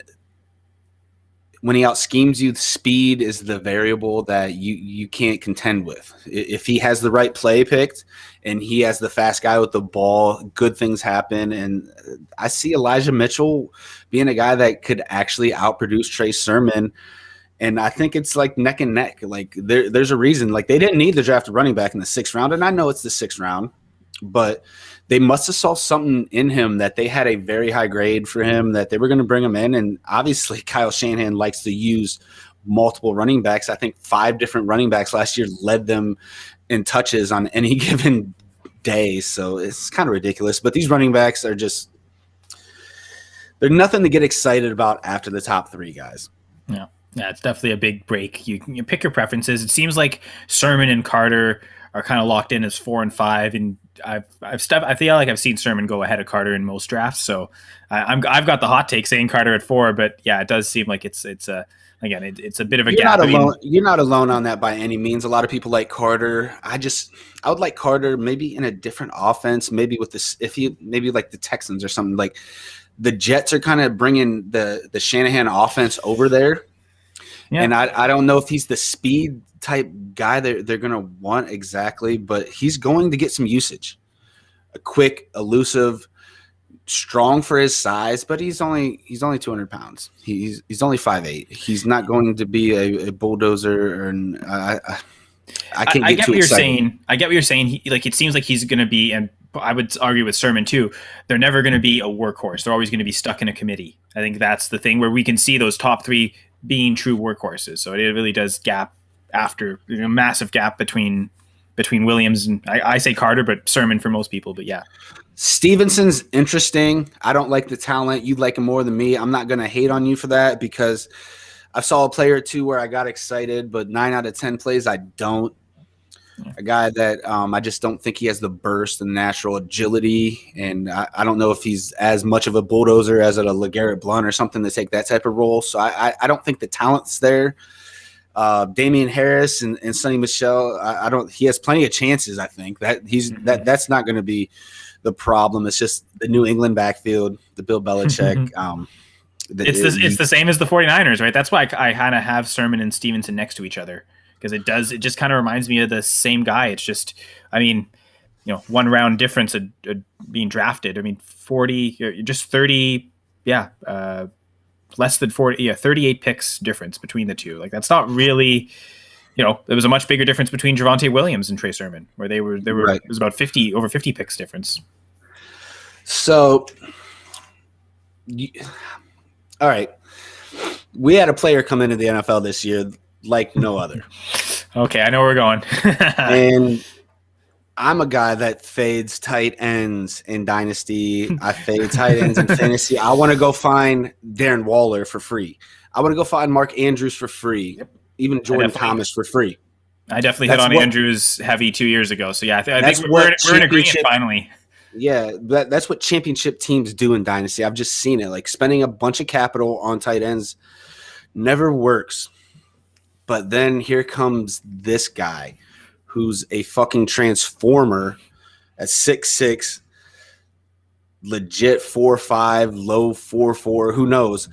when he out schemes you, the speed is the variable that you can't contend with. If he has the right play picked and he has the fast guy with the ball, good things happen. And I see Elijah Mitchell being a guy that could actually outproduce Trey Sermon. And I think it's like neck and neck. Like there's a reason. Like they didn't need to draft a running back in the 6th round. And I know it's the 6th round, but they must have saw something in him that they had a very high grade for him, that they were going to bring him in. And obviously Kyle Shanahan likes to use multiple running backs. I think 5 different running backs last year led them in touches on any given day. So it's kind of ridiculous. But these running backs are just – they're nothing to get excited about after the top 3 guys. Yeah. Yeah, it's definitely a big break. You pick your preferences. It seems like Sermon and Carter are kind of locked in as 4 and 5, and I feel like I've seen Sermon go ahead of Carter in most drafts. So I've got the hot take saying Carter at 4, but yeah, it does seem like it's a bit of a gap. You're not alone on that by any means. A lot of people like Carter. I would like Carter maybe in a different offense, maybe with this, maybe like the Texans or something. Like the Jets are kind of bringing the Shanahan offense over there. Yeah. And I don't know if he's the speed type guy they're going to want exactly, but he's going to get some usage. A quick, elusive, strong for his size, but he's only 200 pounds. He's only 5'8". He's not going to be a bulldozer. I can't get too excited. I get what you're saying. It seems like he's going to be, and I would argue with Sermon too, they're never going to be a workhorse. They're always going to be stuck in a committee. I think that's the thing where we can see those top 3 being true workhorses. So it really does gap after massive gap between Williams and I say Carter, but Sermon for most people. But yeah, Stevenson's interesting. I don't like the talent. You like him more than me. I'm not going to hate on you for that because I saw a play or two where I got excited, but 9 out of 10 plays I don't. A guy that I just don't think he has the burst and natural agility, and I don't know if he's as much of a bulldozer as a LeGarrette Blount or something to take that type of role. So I don't think the talent's there. Damian Harris and Sonny Michel, I don't. He has plenty of chances. I think that that's not going to be the problem. It's just the New England backfield, the Bill Belichick. It's the same as the 49ers, right? That's why I kind of have Sermon and Stevenson next to each other. Because it just kind of reminds me of the same guy. It's just, 1 round difference being drafted. 40, just 30, less than 40, 38 picks difference between the two. Like that's not really, there was a much bigger difference between Javonte Williams and Trey Sermon, where they were right. It was about over 50 picks difference. So, all right, we had a player come into the NFL this year like no other. Okay, I know where we're going. And I'm a guy that fades tight ends in Dynasty. I fade tight ends in fantasy. I want to go find Darren Waller for free. I want to go find Mark Andrews for free. Yep. Even Jordan Thomas for free. I definitely hit on Andrews heavy 2 years ago. So yeah, I think we're in agreement finally. Yeah, that's what championship teams do in Dynasty. I've just seen it. Like spending a bunch of capital on tight ends never works. But then here comes this guy who's a fucking transformer at 6'6", legit 4'5", low 4'4", who knows,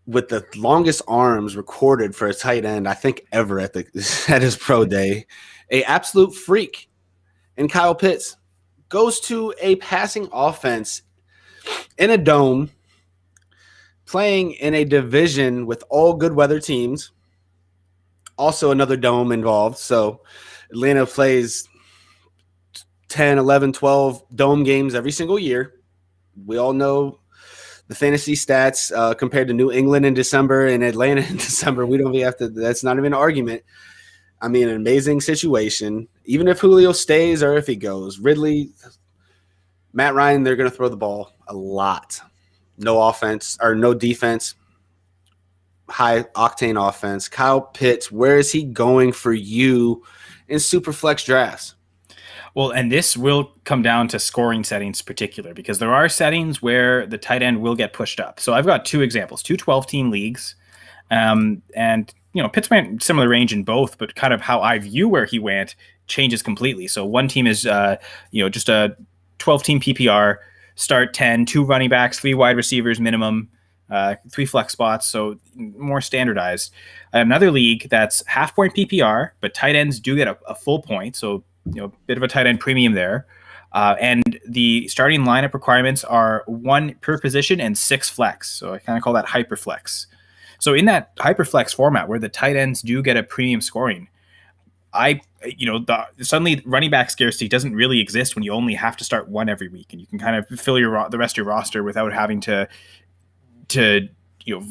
with the longest arms recorded for a tight end, I think, ever at his pro day. A absolute freak. And Kyle Pitts goes to a passing offense in a dome, playing in a division with all good weather teams. Also another dome involved. So Atlanta plays 10, 11, 12 dome games every single year. We all know the fantasy stats compared to New England in December and Atlanta in December. We don't have to, that's not even an argument. An amazing situation. Even if Julio stays or if he goes, Ridley, Matt Ryan, they're going to throw the ball a lot. No offense or no defense. High octane offense. Kyle Pitts, where is he going for you in super flex drafts? Well, and this will come down to scoring settings particular, because there are settings where the tight end will get pushed up. So I've got 2 examples, 2 12-team leagues. And Pitts went similar range in both, but kind of how I view where he went changes completely. So one team is, just a 12-team PPR, start 10, 2 running backs, 3 wide receivers minimum, 3 flex spots, so more standardized. Another league that's half-point PPR, but tight ends do get a full point, so a bit of a tight end premium there. And the starting lineup requirements are 1 per position and 6 flex, so I kind of call that hyperflex. So in that hyperflex format where the tight ends do get a premium scoring, suddenly running back scarcity doesn't really exist when you only have to start one every week, and you can kind of fill the rest of your roster without having to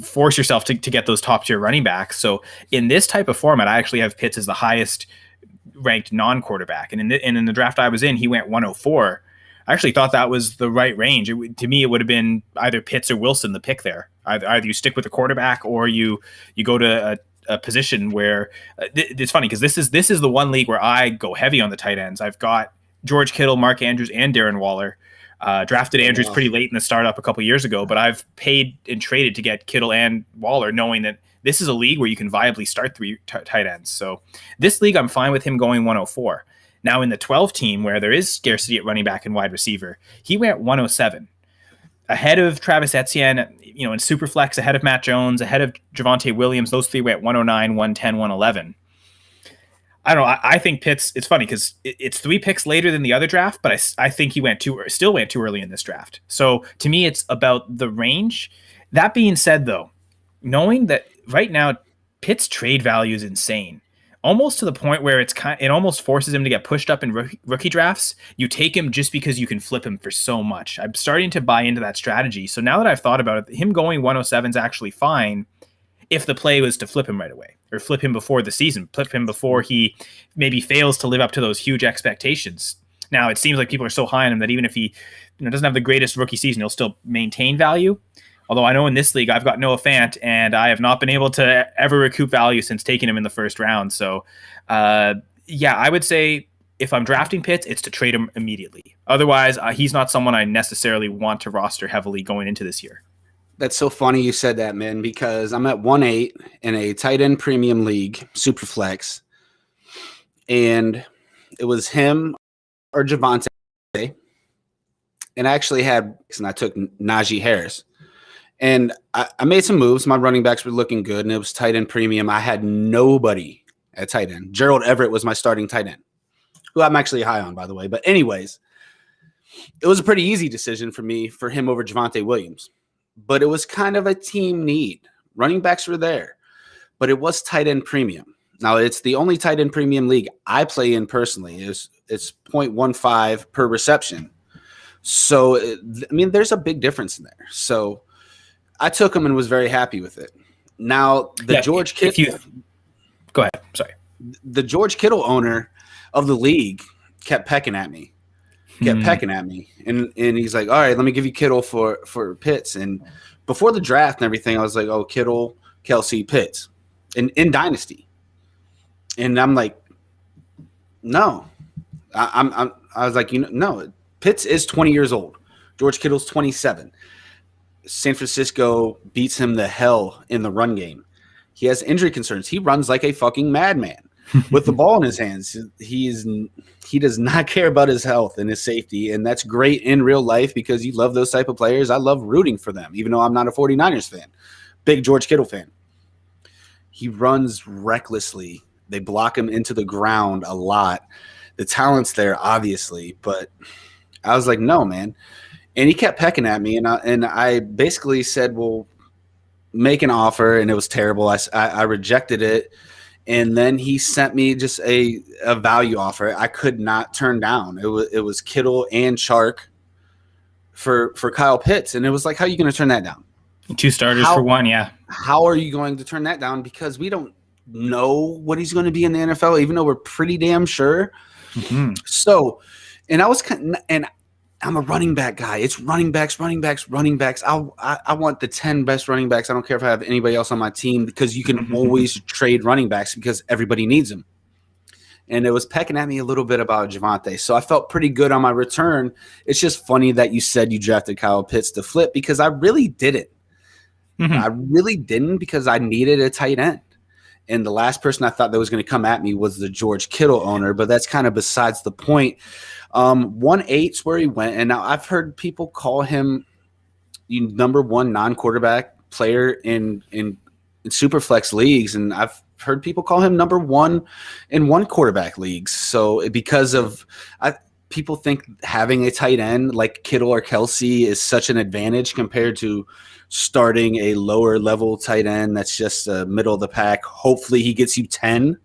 force yourself to get those top tier running backs. So in this type of format, I actually have Pitts as the highest ranked non-quarterback, and in the draft I was in, he went 104. I actually thought that was the right range. To me, it would have been either Pitts or Wilson the pick there. Either you stick with a quarterback or you go to a position where it's funny because this is the one league where I go heavy on the tight ends. I've got George Kittle, Mark Andrews, and Darren Waller. Drafted Andrews pretty late in the startup a couple years ago, but I've paid and traded to get Kittle and Waller, knowing that this is a league where you can viably start three tight ends. So this league, I'm fine with him going 104. Now in the 12 team, where there is scarcity at running back and wide receiver, he went 107. Ahead of Travis Etienne, in Superflex, ahead of Matt Jones, ahead of Javonte Williams. Those three went 109, 110, 111. I don't know. I think Pitts, it's funny because it's 3 picks later than the other draft, but I think he still went too early in this draft. So to me, it's about the range. That being said, though, knowing that right now Pitts' trade value is insane, almost to the point where it almost forces him to get pushed up in rookie drafts. You take him just because you can flip him for so much. I'm starting to buy into that strategy. So now that I've thought about it, him going 107 is actually fine if the play was to flip him right away, or flip him before the season, flip him before he maybe fails to live up to those huge expectations. Now, it seems like people are so high on him that even if he doesn't have the greatest rookie season, he'll still maintain value. Although I know in this league, I've got Noah Fant, and I have not been able to ever recoup value since taking him in the first round. So, I would say if I'm drafting Pitts, it's to trade him immediately. Otherwise, he's not someone I necessarily want to roster heavily going into this year. That's so funny you said that, man, because I'm at 1-8 in a tight end premium league, Superflex, and it was him or Javonte, and I actually and I took Najee Harris. And I made some moves. My running backs were looking good, and it was tight end premium. I had nobody at tight end. Gerald Everett was my starting tight end, who I'm actually high on, by the way. But anyways, it was a pretty easy decision for him over Javonte Williams. But it was kind of a team need. Running backs were there, but it was tight end premium. Now, it's the only tight end premium league I play in personally. It's 0.15 per reception. So, there's a big difference in there. So, I took him and was very happy with it. Now, George Kittle. Go ahead. Sorry. The George Kittle owner of the league kept pecking at me. And he's like, all right, let me give you Kittle for Pitts. And before the draft and everything, I was like, oh, Kittle, Kelsey, Pitts in Dynasty. And I'm like, no. I was like, no, Pitts is 20 years old. George Kittle's 27. San Francisco beats him the hell in the run game. He has injury concerns. He runs like a fucking madman with the ball in his hands. He does not care about his health and his safety, and that's great in real life because you love those type of players. I love rooting for them, even though I'm not a 49ers fan. Big George Kittle fan. He runs recklessly. They block him into the ground a lot. The talent's there, obviously, but I was like, no, man. And he kept pecking at me, and I basically said, well, make an offer, and it was terrible. I rejected it, and then he sent me just a value offer I could not turn down. It was Kittle and Chark for Kyle Pitts, and it was like, how are you going to turn that down? 2 starters for one, yeah. How are you going to turn that down? Because we don't know what he's going to be in the NFL, even though we're pretty damn sure. Mm-hmm. So, and I'm a running back guy. It's running backs. I want the 10 best running backs. I don't care if I have anybody else on my team because you can always trade running backs because everybody needs them. And it was pecking at me a little bit about Javonte. So I felt pretty good on my return. It's just funny that you said you drafted Kyle Pitts to flip because I really didn't. Mm-hmm. I really didn't because I needed a tight end. And the last person I thought that was going to come at me was the George Kittle owner, but that's kind of besides the point. 1-8 is where he went, and now I've heard people call him number one non-quarterback player in Superflex leagues, and I've heard people call him number one in one quarterback leagues. So because of people think having a tight end like Kittle or Kelsey is such an advantage compared to starting a lower level tight end that's just middle of the pack. Hopefully he gets you 10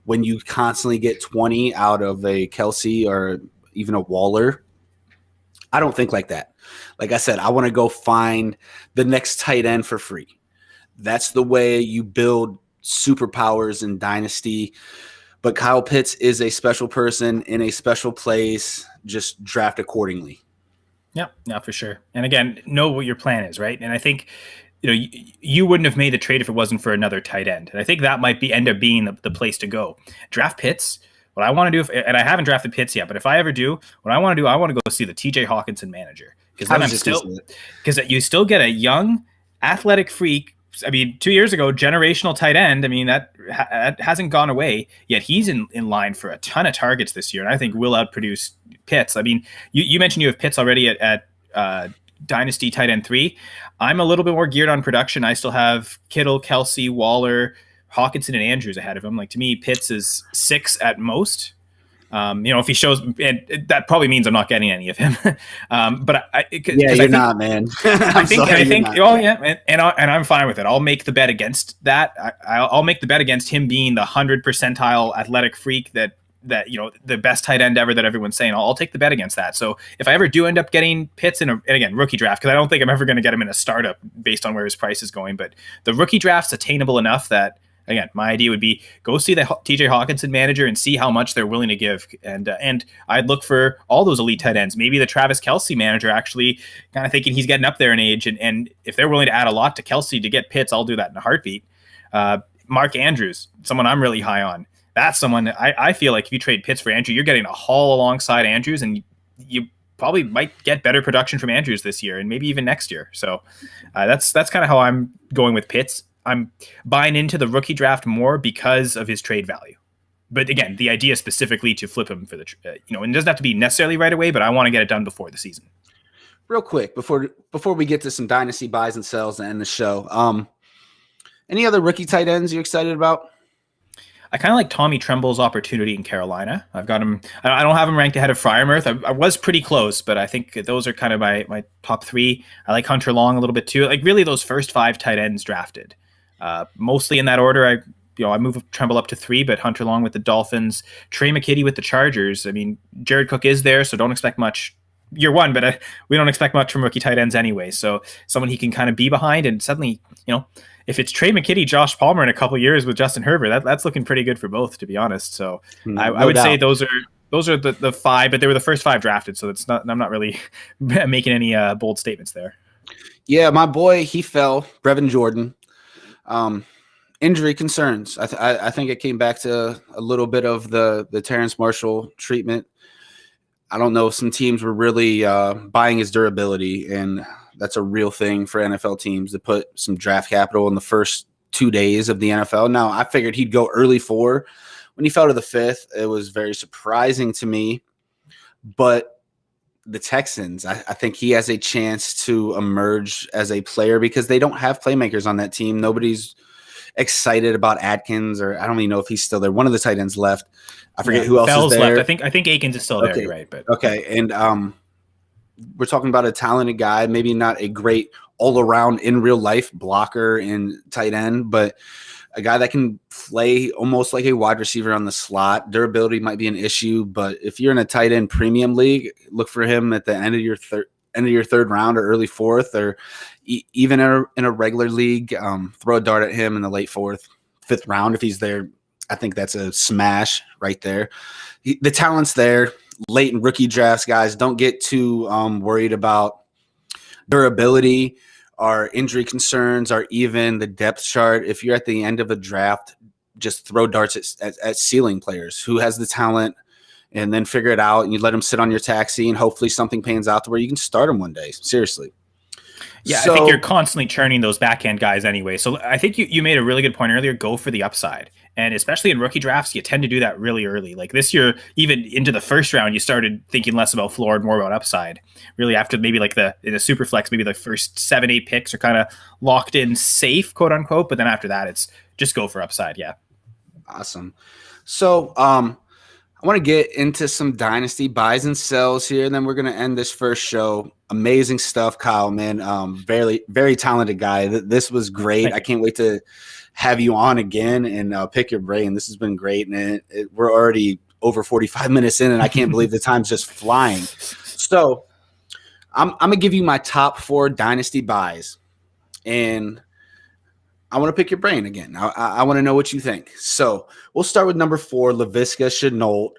when you constantly get 20 out of a Kelsey or even a Waller. I don't think like that. Like I said, I want to go find the next tight end for free. That's the way you build superpowers in Dynasty. But Kyle Pitts is a special person in a special place. Just draft accordingly. Yeah, for sure. And again, know what your plan is, right? And I think you wouldn't have made the trade if it wasn't for another tight end. And I think that might end up being the place to go. Draft Pitts. What I want to do, and I haven't drafted Pitts yet, but if I ever do, what I want to do, I want to go see the TJ Hawkinson manager. Because you still get a young, athletic freak. I mean, 2 years ago, generational tight end. I mean, that hasn't gone away yet. He's in line for a ton of targets this year, and I think will outproduce Pitts. I mean, you mentioned you have Pitts already at Dynasty tight end 3. I'm a little bit more geared on production. I still have Kittle, Kelsey, Waller, Hawkinson, and Andrews ahead of him. Like, to me, Pitts is 6 at most. If he shows, and that probably means I'm not getting any of him. But you're not, man. I think. Oh yeah, and I'm fine with it. I'll make the bet against that. I'll make the bet against him being the 100th percentile athletic freak that the best tight end ever that everyone's saying. I'll take the bet against that. So if I ever do end up getting Pitts and again, rookie draft, because I don't think I'm ever going to get him in a startup based on where his price is going, but the rookie draft's attainable enough that, again, my idea would be go see the TJ Hawkinson manager and see how much they're willing to give. And I'd look for all those elite tight ends. Maybe the Travis Kelsey manager actually kind of thinking he's getting up there in age. And if they're willing to add a lot to Kelsey to get Pitts, I'll do that in a heartbeat. Mark Andrews, someone I'm really high on. That's someone that I feel like if you trade Pitts for Andrews, you're getting a haul alongside Andrews, and you probably might get better production from Andrews this year and maybe even next year. So that's kind of how I'm going with Pitts. I'm buying into the rookie draft more because of his trade value. But again, the idea specifically to flip him for the, and it doesn't have to be necessarily right away, but I want to get it done before the season. Real quick, before we get to some dynasty buys and sells and end the show, any other rookie tight ends you're excited about? I kind of like Tommy Tremble's opportunity in Carolina. I've got him. I don't have him ranked ahead of Freiermuth. I was pretty close, but I think those are kind of my top 3. I like Hunter Long a little bit too. Like really those first 5 tight ends drafted. Mostly in that order. I move Tremble up to 3, but Hunter Long with the Dolphins, Trey McKitty with the Chargers. I mean, Jared Cook is there, so don't expect much year 1, but we don't expect much from rookie tight ends anyway. So someone he can kind of be behind, and suddenly, if it's Trey McKitty, Josh Palmer in a couple years with Justin Herbert, that's looking pretty good for both, to be honest. So I would say those are the 5, but they were the first 5 drafted, so I'm not really making any bold statements there. Yeah, my boy, he fell, Brevin Jordan. Injury concerns. I think it came back to a little bit of the Terence Marshall treatment. I don't know if some teams were really buying his durability, and that's a real thing for NFL teams to put some draft capital in the first 2 days of the NFL. Now, I figured he'd go early 4. When he fell to the 5th, it was very surprising to me. But the Texans, I think he has a chance to emerge as a player because they don't have playmakers on that team. Nobody's excited about Atkins, or I don't even know if he's still there. One of the tight ends left. I forget who else Bell's is there. Left. I think Akins is still there, you're right? But okay, and we're talking about a talented guy, maybe not a great all-around in real life blocker and tight end, but a guy that can play almost like a wide receiver on the slot. Durability might be an issue, but if you're in a tight end premium league, look for him at the end of your third round or early 4th, or even in a regular league. Throw a dart at him in the late 4th, 5th round if he's there. I think that's a smash right there. The talent's there. Late in rookie drafts, guys, don't get too worried about durability or injury concerns or even the depth chart. If you're at the end of a draft, just throw darts at ceiling players who has the talent, and then figure it out, and you let them sit on your taxi, and hopefully something pans out to where you can start them one day. Seriously. Yeah, I think you're constantly churning those backhand guys anyway. So I think you made a really good point earlier. Go for the upside. And especially in rookie drafts, you tend to do that really early. Like this year, even into the first round, you started thinking less about floor and more about upside. Really after maybe like in a super flex, maybe the first 7-8 picks are kind of locked in safe, quote unquote. But then after that, it's just go for upside. Yeah. Awesome. So I want to get into some dynasty buys and sells here, and then we're going to end this first show. Amazing stuff, Kyle, man. Very, very talented guy. This was great. I can't wait to have you on again and pick your brain. This has been great, and we're already over 45 minutes in, and I can't believe the time's just flying. So I'm going to give you my top 4 dynasty buys, and I want to pick your brain again. I want to know what you think. So we'll start with number 4, Laviska Shenault.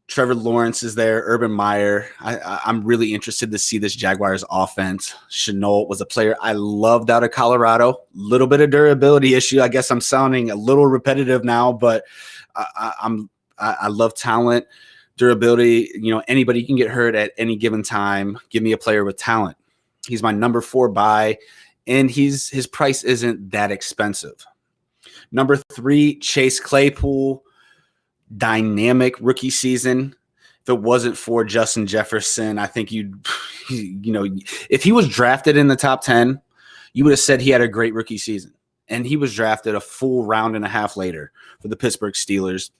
Trevor Lawrence is there, Urban Meyer. I'm really interested to see this Jaguars offense. Shenault was a player I loved out of Colorado. Little bit of durability issue. I guess I'm sounding a little repetitive now, but I love talent, durability. Anybody can get hurt at any given time. Give me a player with talent. He's my number 4 buy, and his price isn't that expensive. Number 3, Chase Claypool. Dynamic rookie season. If it wasn't for Justin Jefferson, I think if he was drafted in the top 10, you would have said he had a great rookie season. And he was drafted a full round and a half later for the Pittsburgh Steelers.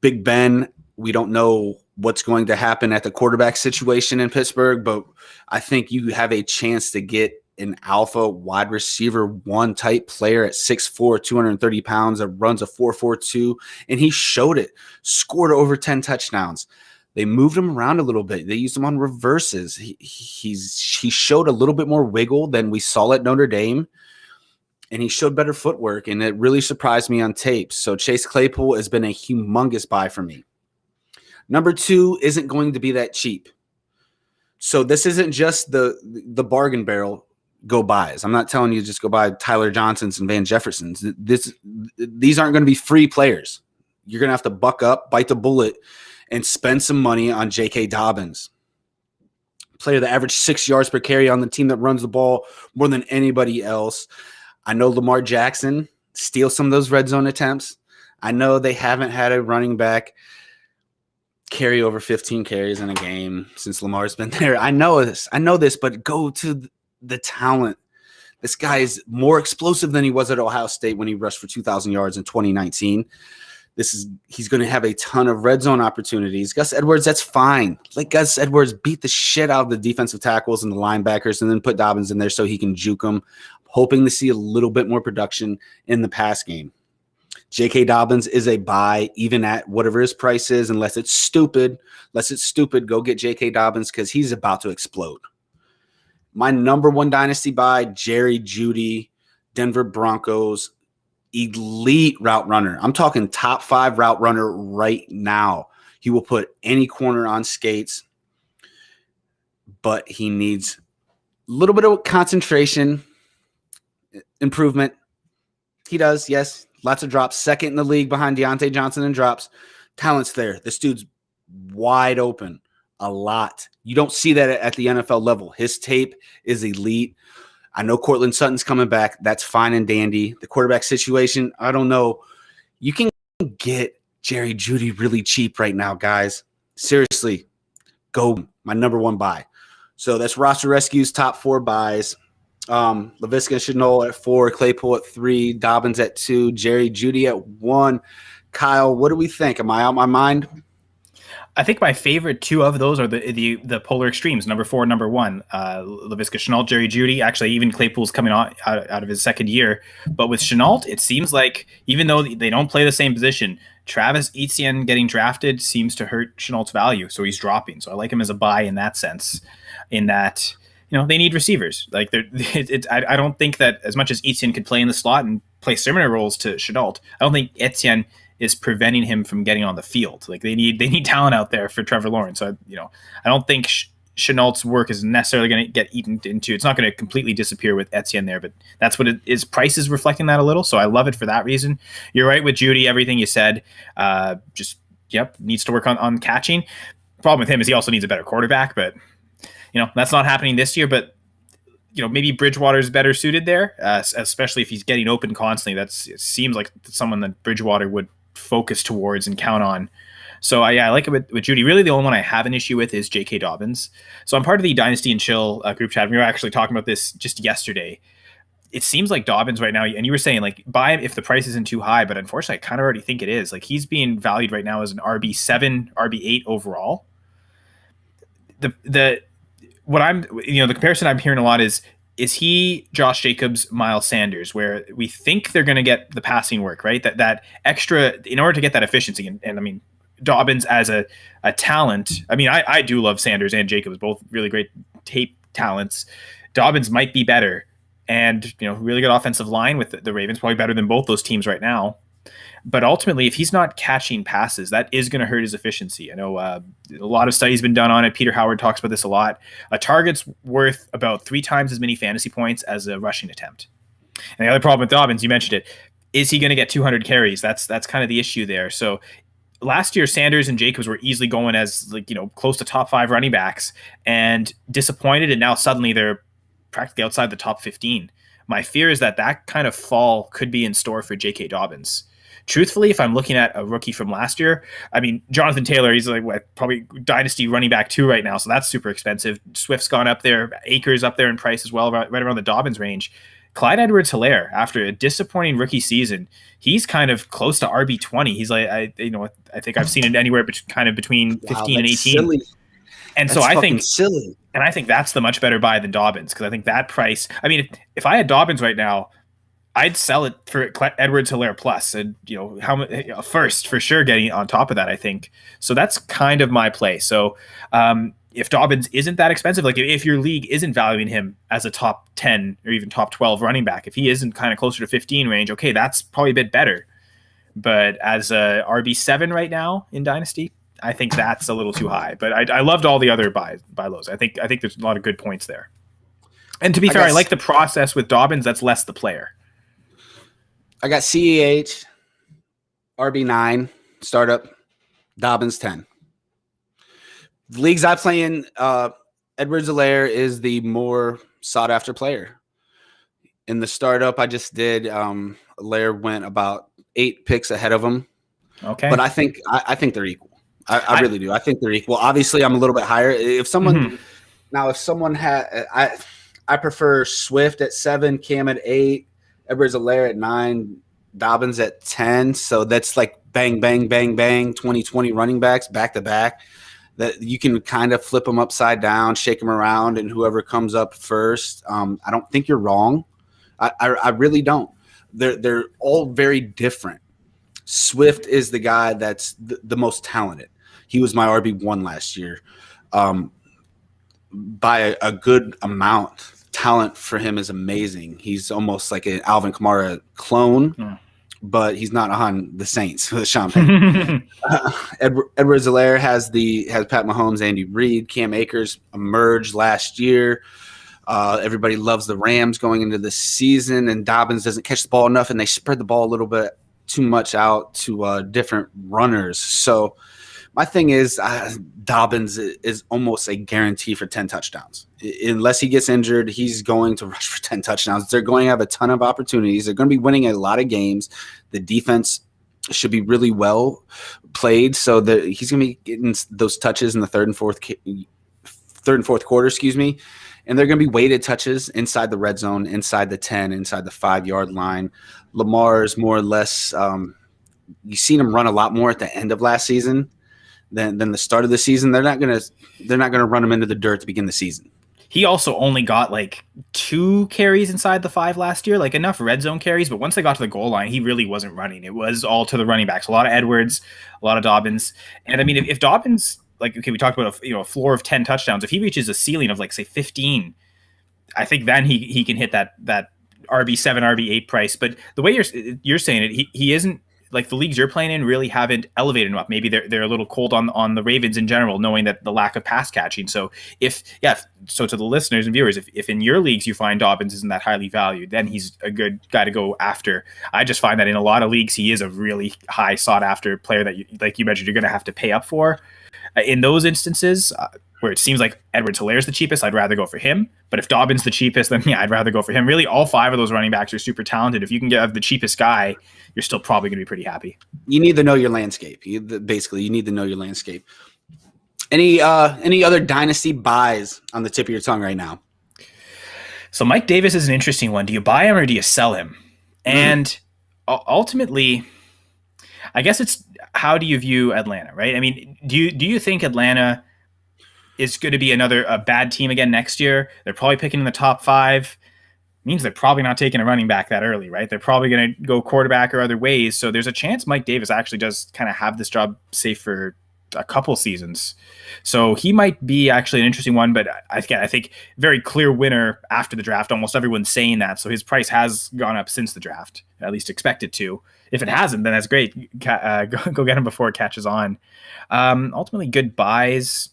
Big Ben, we don't know what's going to happen at the quarterback situation in Pittsburgh, but I think you have a chance to get an alpha wide receiver 1 type player at 6'4", 230 pounds that runs a 4.42, and he showed it. Scored over 10 touchdowns. They moved him around a little bit. They used him on reverses. He showed a little bit more wiggle than we saw at Notre Dame, and he showed better footwork, and it really surprised me on tape. So Chase Claypool has been a humongous buy for me. Number 2 isn't going to be that cheap. So this isn't just the bargain barrel go buys. I'm not telling you just go buy Tyler Johnsons and Van Jeffersons. These aren't going to be free players. You're going to have to buck up, bite the bullet, and spend some money on J.K. Dobbins. Player that averaged 6 yards per carry on the team that runs the ball more than anybody else. I know Lamar Jackson steals some of those red zone attempts. I know they haven't had a running back carry over 15 carries in a game since Lamar's been there. I know this, but go to the talent. This guy is more explosive than he was at Ohio State when he rushed for 2,000 yards in 2019. He's going to have a ton of red zone opportunities. Gus Edwards, that's fine. Let Gus Edwards beat the shit out of the defensive tackles and the linebackers, and then put Dobbins in there so he can juke them. Hoping to see a little bit more production in the pass game. J.K. Dobbins is a buy, even at whatever his price is, unless it's stupid. Go get J.K. Dobbins because he's about to explode. My number 1 dynasty buy, Jerry Jeudy, Denver Broncos, elite route runner. I'm talking top 5 route runner right now. He will put any corner on skates, but he needs a little bit of concentration improvement. He does, yes. Lots of drops. Second in the league behind Deontay Johnson in drops. Talent's there. This dude's wide open. A lot. You don't see that at the NFL level. His tape is elite. I know Cortland Sutton's coming back. That's fine and dandy. The quarterback situation, I don't know. You can get Jerry Jeudy really cheap right now, guys. Seriously, go. My number 1 buy. So that's Roster Rescue's top 4 buys. Laviska Shenault at 4, Claypool at 3, Dobbins at 2, Jerry Jeudy at 1. Kyle, what do we think? Am I out my mind? I think my favorite 2 of those are the polar extremes, number 4 and number 1. Laviska Shenault, Jerry Jeudy. Actually, even Claypool's coming out of his second year. But with Shenault, it seems like even though they don't play the same position, Travis Etienne getting drafted seems to hurt Chenault's value, so he's dropping. So I like him as a buy in that sense, in that they need receivers. Like I don't think that as much as Etienne could play in the slot and play similar roles to Shenault, I don't think Etienne is preventing him from getting on the field. Like they need talent out there for Trevor Lawrence. So I don't think Chenault's work is necessarily going to get eaten into. It's not going to completely disappear with Etienne there, but that's what it is. Price is reflecting that a little, so I love it for that reason. You're right with Jeudy. Everything you said, needs to work on catching. Problem with him is he also needs a better quarterback, but that's not happening this year. But maybe Bridgewater's better suited there, especially if he's getting open constantly. It seems like someone that Bridgewater would focus towards and count on. So I like it with Jeudy. Really, the only one I have an issue with is J.K. Dobbins. So I'm part of the Dynasty and Chill group chat. We were actually talking about this just yesterday. It seems like Dobbins right now, and you were saying like buy him if the price isn't too high, but unfortunately, I kind of already think it is. Like he's being valued right now as an RB7, RB8 overall. The comparison I'm hearing a lot is is he Josh Jacobs, Miles Sanders, where we think they're going to get the passing work, right? That extra, in order to get that efficiency. And I mean, Dobbins as a talent. I mean, I do love Sanders and Jacobs, both really great tape talents. Dobbins might be better, and really good offensive line with the Ravens, probably better than both those teams right now. But ultimately, if he's not catching passes, that is going to hurt his efficiency. I know a lot of studies been done on it. Peter Howard talks about this a lot. A target's worth about 3 times as many fantasy points as a rushing attempt. And the other problem with Dobbins, you mentioned it, is he going to get 200 carries? That's kind of the issue there. So last year, Sanders and Jacobs were easily going as close to top 5 running backs and disappointed, and now suddenly they're practically outside the top 15. My fear is that kind of fall could be in store for J.K. Dobbins. Truthfully, if I'm looking at a rookie from last year, I mean, Jonathan Taylor, he's probably Dynasty running back 2 right now, so that's super expensive. Swift's gone up there, Akers up there in price as well, right around the Dobbins range. Clyde Edwards-Helaire, after a disappointing rookie season, he's kind of close to RB20. He's I think I've seen it anywhere between 15 and 18. Silly. And that's so I think silly. And I think that's the much better buy than Dobbins, because I think that price. I mean, if I had Dobbins right now, I'd sell it for Edwards-Helaire plus, and first for sure getting on top of that. I think so. That's kind of my play. So if Dobbins isn't that expensive, like if your league isn't valuing him as a top 10 or even top 12 running back, if he isn't kind of closer to 15 range, okay, that's probably a bit better. But as a RB7 right now in Dynasty, I think that's a little too high. But I loved all the other buy lows. I think there's a lot of good points there. And to be fair, I like the process with Dobbins. That's less the player. I got CEH, RB9, startup, Dobbins 10. The leagues I play in, Edwards-Helaire is the more sought-after player. In the startup I just did, Helaire went about 8 picks ahead of him. Okay. But I think they're equal. I really do. I think they're equal. Obviously, I'm a little bit higher. If someone had I prefer Swift at 7, Cam at 8, Edwards-Helaire at 9, Dobbins at 10. So that's like bang, bang, bang, bang, 20-20 running backs back to back. That you can kind of flip them upside down, shake them around, and whoever comes up first. I don't think you're wrong. I really don't. They're all very different. Swift is the guy that's the most talented. He was my RB1 last year by a good amount. Talent for him is amazing. He's almost like an Alvin Kamara clone, but he's not on the Saints with Sean Payton. Edwards-Helaire has Pat Mahomes, Andy Reid, Cam Akers emerged last year. Everybody loves the Rams going into the season, and Dobbins doesn't catch the ball enough, and they spread the ball a little bit too much out to different runners. So my thing is Dobbins is almost a guarantee for 10 touchdowns. Unless he gets injured, he's going to rush for 10 touchdowns. They're going to have a ton of opportunities. They're going to be winning a lot of games. The defense should be really well played, so that he's going to be getting those touches in the third and fourth quarter, and they're going to be weighted touches inside the red zone, inside the 10, inside the 5-yard line. Lamar is more or less you've seen him run a lot more at the end of last season than the start of the season. They're not going to run him into the dirt to begin the season. He also only got like 2 carries inside the 5 last year, like enough red zone carries. But once they got to the goal line, he really wasn't running. It was all to the running backs. A lot of Edwards, a lot of Dobbins. And I mean, if Dobbins, like, okay, we talked about a floor of 10 touchdowns. If he reaches a ceiling of like say 15, I think then he can hit that RB7, RB8 price. But the way you're saying it, he isn't. Like the leagues you're playing in really haven't elevated him up. Maybe they're a little cold on the Ravens in general, knowing that the lack of pass catching. So so to the listeners and viewers, if in your leagues you find Dobbins isn't that highly valued, then he's a good guy to go after. I just find that in a lot of leagues he is a really high sought after player that like you mentioned you're going to have to pay up for. In those instances where it seems like Edwards-Helaire is the cheapest, I'd rather go for him. But if Dobbins the cheapest, then I'd rather go for him. Really, all 5 of those running backs are super talented. If you can get the cheapest guy, you're still probably going to be pretty happy. You need to know your landscape. You need to know your landscape. Any other dynasty buys on the tip of your tongue right now? So Mike Davis is an interesting one. Do you buy him or do you sell him? And ultimately, I guess it's how do you view Atlanta, right? I mean, do you think Atlanta is going to be a bad team again next year? They're probably picking in the top 5. means they're probably not taking a running back that early, right? They're probably going to go quarterback or other ways. So there's a chance Mike Davis actually does kind of have this job safe for a couple seasons. So he might be actually an interesting one, but I think very clear winner after the draft. Almost everyone's saying that. So his price has gone up since the draft, at least expected to. If it hasn't, then that's great. Go get him before it catches on. Ultimately, good buys.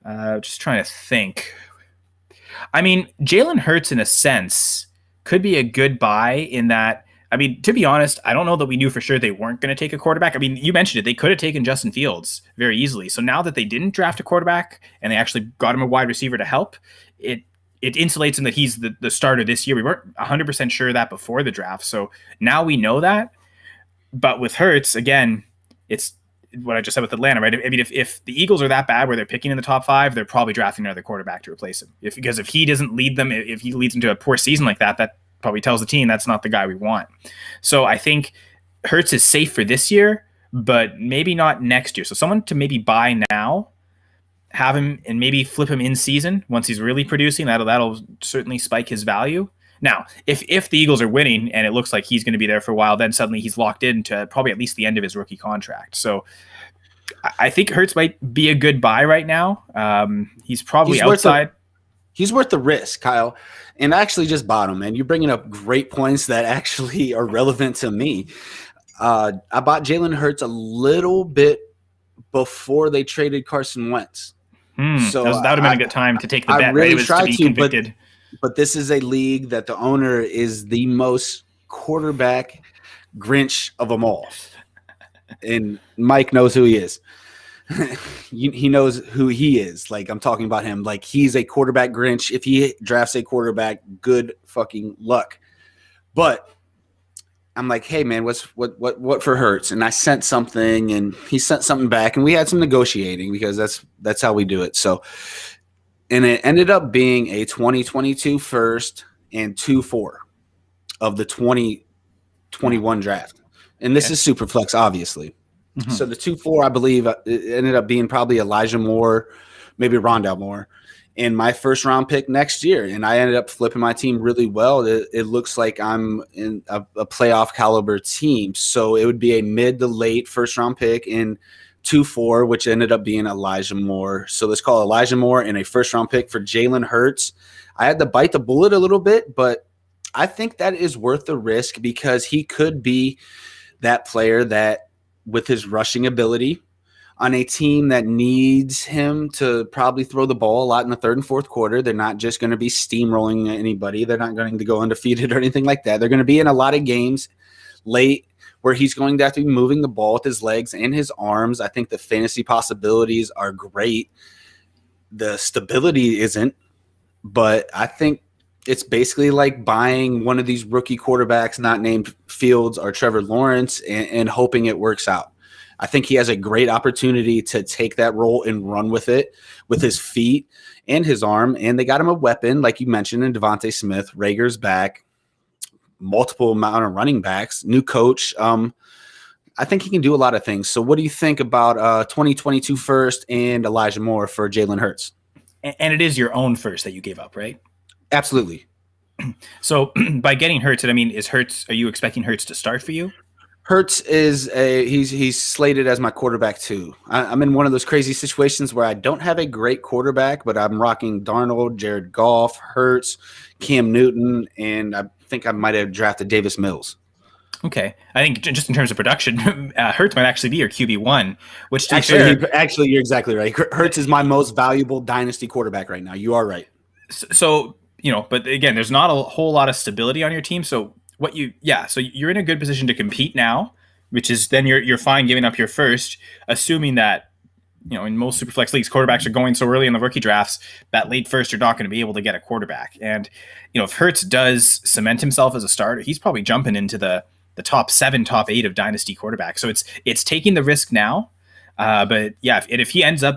Just trying to think. I mean, Jalen Hurts, in a sense, could be a good buy in that. I mean, to be honest, I don't know that we knew for sure they weren't going to take a quarterback. I mean, you mentioned it. They could have taken Justin Fields very easily. So now that they didn't draft a quarterback and they actually got him a wide receiver to help, it insulates him that he's the starter this year. We weren't 100% sure of that before the draft. So now we know that. But with Hurts, again, it's what I just said with Atlanta, right? I mean, if the Eagles are that bad where they're picking in the top 5, they're probably drafting another quarterback to replace him. Because if he doesn't lead them, if he leads them to a poor season like that, that probably tells the team that's not the guy we want. So I think Hurts is safe for this year, but maybe not next year. So someone to maybe buy now, have him and maybe flip him in season once he's really producing. That'll certainly spike his value. Now, if the Eagles are winning and it looks like he's going to be there for a while, then suddenly he's locked into probably at least the end of his rookie contract. So I think Hurts might be a good buy right now. He's probably outside. He's worth the risk, Kyle. And I actually just bought him, man. You're bringing up great points that actually are relevant to me. I bought Jalen Hurts a little bit before they traded Carson Wentz. So that would have been a good time to take the bet. I really right? It was tried to be convicted. But this is a league that the owner is the most quarterback Grinch of them all. And Mike knows who he is. He knows who he is. Like, I'm talking about him. Like, he's a quarterback Grinch. If he drafts a quarterback, good fucking luck. But I'm like, hey man, what for Hurts? And I sent something, and he sent something back, and we had some negotiating because that's how we do it. So, and it ended up being a 2022 first and 2-4 of the 2021 draft. And this is super flex, obviously. Mm-hmm. So the 2-4, I believe, it ended up being probably Elijah Moore, maybe Rondelle Moore, in my first round pick next year. And I ended up flipping my team really well. It looks like I'm in a playoff caliber team. So it would be a mid to late first round pick in 2-4, which ended up being Elijah Moore. So let's call Elijah Moore and a first round pick for Jalen Hurts. I had to bite the bullet a little bit, but I think that is worth the risk because he could be that player that, with his rushing ability on a team that needs him to probably throw the ball a lot in the third and fourth quarter. They're not just going to be steamrolling anybody. They're not going to go undefeated or anything like that. They're going to be in a lot of games late where he's going to have to be moving the ball with his legs and his arms. I think the fantasy possibilities are great. The stability isn't, but I think it's basically like buying one of these rookie quarterbacks not named Fields or Trevor Lawrence and hoping it works out. I think he has a great opportunity to take that role and run with it with his feet and his arm. And they got him a weapon, like you mentioned, in Devonta Smith. Rager's back, multiple amount of running backs, new coach. I think he can do a lot of things. So what do you think about 2022 first and Elijah Moore for Jalen Hurts? And it is your own first that you gave up, right? Absolutely. So by getting Hurts, I mean, are you expecting Hurts to start for you? Hurts is he's slated as my quarterback too. I'm in one of those crazy situations where I don't have a great quarterback, but I'm rocking Darnold, Jared Goff, Hurts, Cam Newton, and I think I might have drafted Davis Mills. Okay. I think just in terms of production, Hurts might actually be your QB1, which actually, you're exactly right. Hurts is my most valuable dynasty quarterback right now. You are right. So, but again, there's not a whole lot of stability on your team. So so you're in a good position to compete now, which is then you're fine giving up your first, assuming that, in most Superflex leagues, quarterbacks are going so early in the rookie drafts that late first, you're not going to be able to get a quarterback. And, if Hurts does cement himself as a starter, he's probably jumping into the top 7, top 8 of dynasty quarterbacks. So it's taking the risk now. But yeah, if he ends up,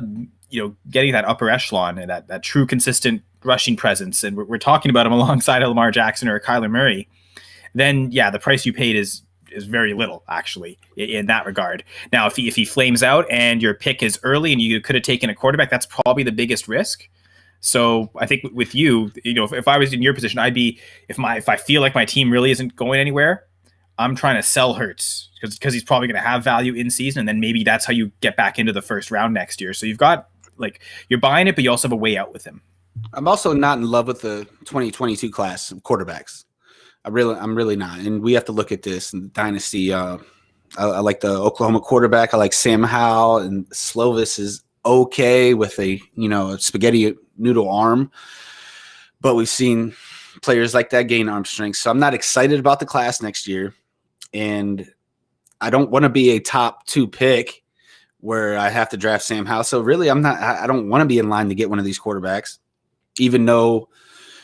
getting that upper echelon and that true consistent rushing presence, and we're talking about him alongside a Lamar Jackson or a Kyler Murray, then yeah, the price you paid is very little actually in that regard. Now, if he flames out and your pick is early and you could have taken a quarterback, that's probably the biggest risk. So I think with you, if I was in your position, I'd be if I feel like my team really isn't going anywhere, I'm trying to sell Hurts because he's probably going to have value in season, and then maybe that's how you get back into the first round next year. So you've got you're buying it, but you also have a way out with him. I'm also not in love with the 2022 class of quarterbacks. I'm really not, and we have to look at this in Dynasty. I like the Oklahoma quarterback. I like Sam Howell, and Slovis is okay with a spaghetti noodle arm, but we've seen players like that gain arm strength. So I'm not excited about the class next year, and I don't want to be a top 2 pick where I have to draft Sam Howell. So really, I don't want to be in line to get one of these quarterbacks, even though,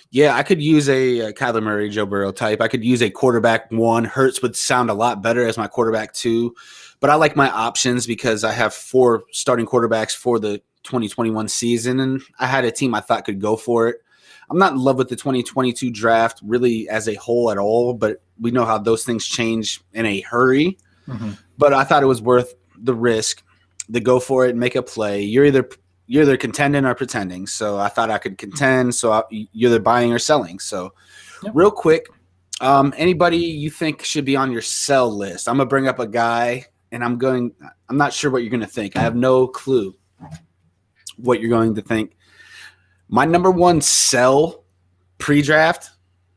yeah, I could use a Kyler Murray, Joe Burrow type. I could use a quarterback 1. Hurts would sound a lot better as my quarterback 2, but I like my options because I have 4 starting quarterbacks for the 2021 season, and I had a team I thought could go for it. I'm not in love with the 2022 draft really as a whole at all, but we know how those things change in a hurry. Mm-hmm. But I thought it was worth the risk to go for it and make a play. You're either contending or pretending. So I thought I could contend. So you're either buying or selling. So Real quick, anybody you think should be on your sell list? I'm going to bring up a guy, and I'm not sure what you're going to think. I have no clue what you're going to think. My number 1 sell pre-draft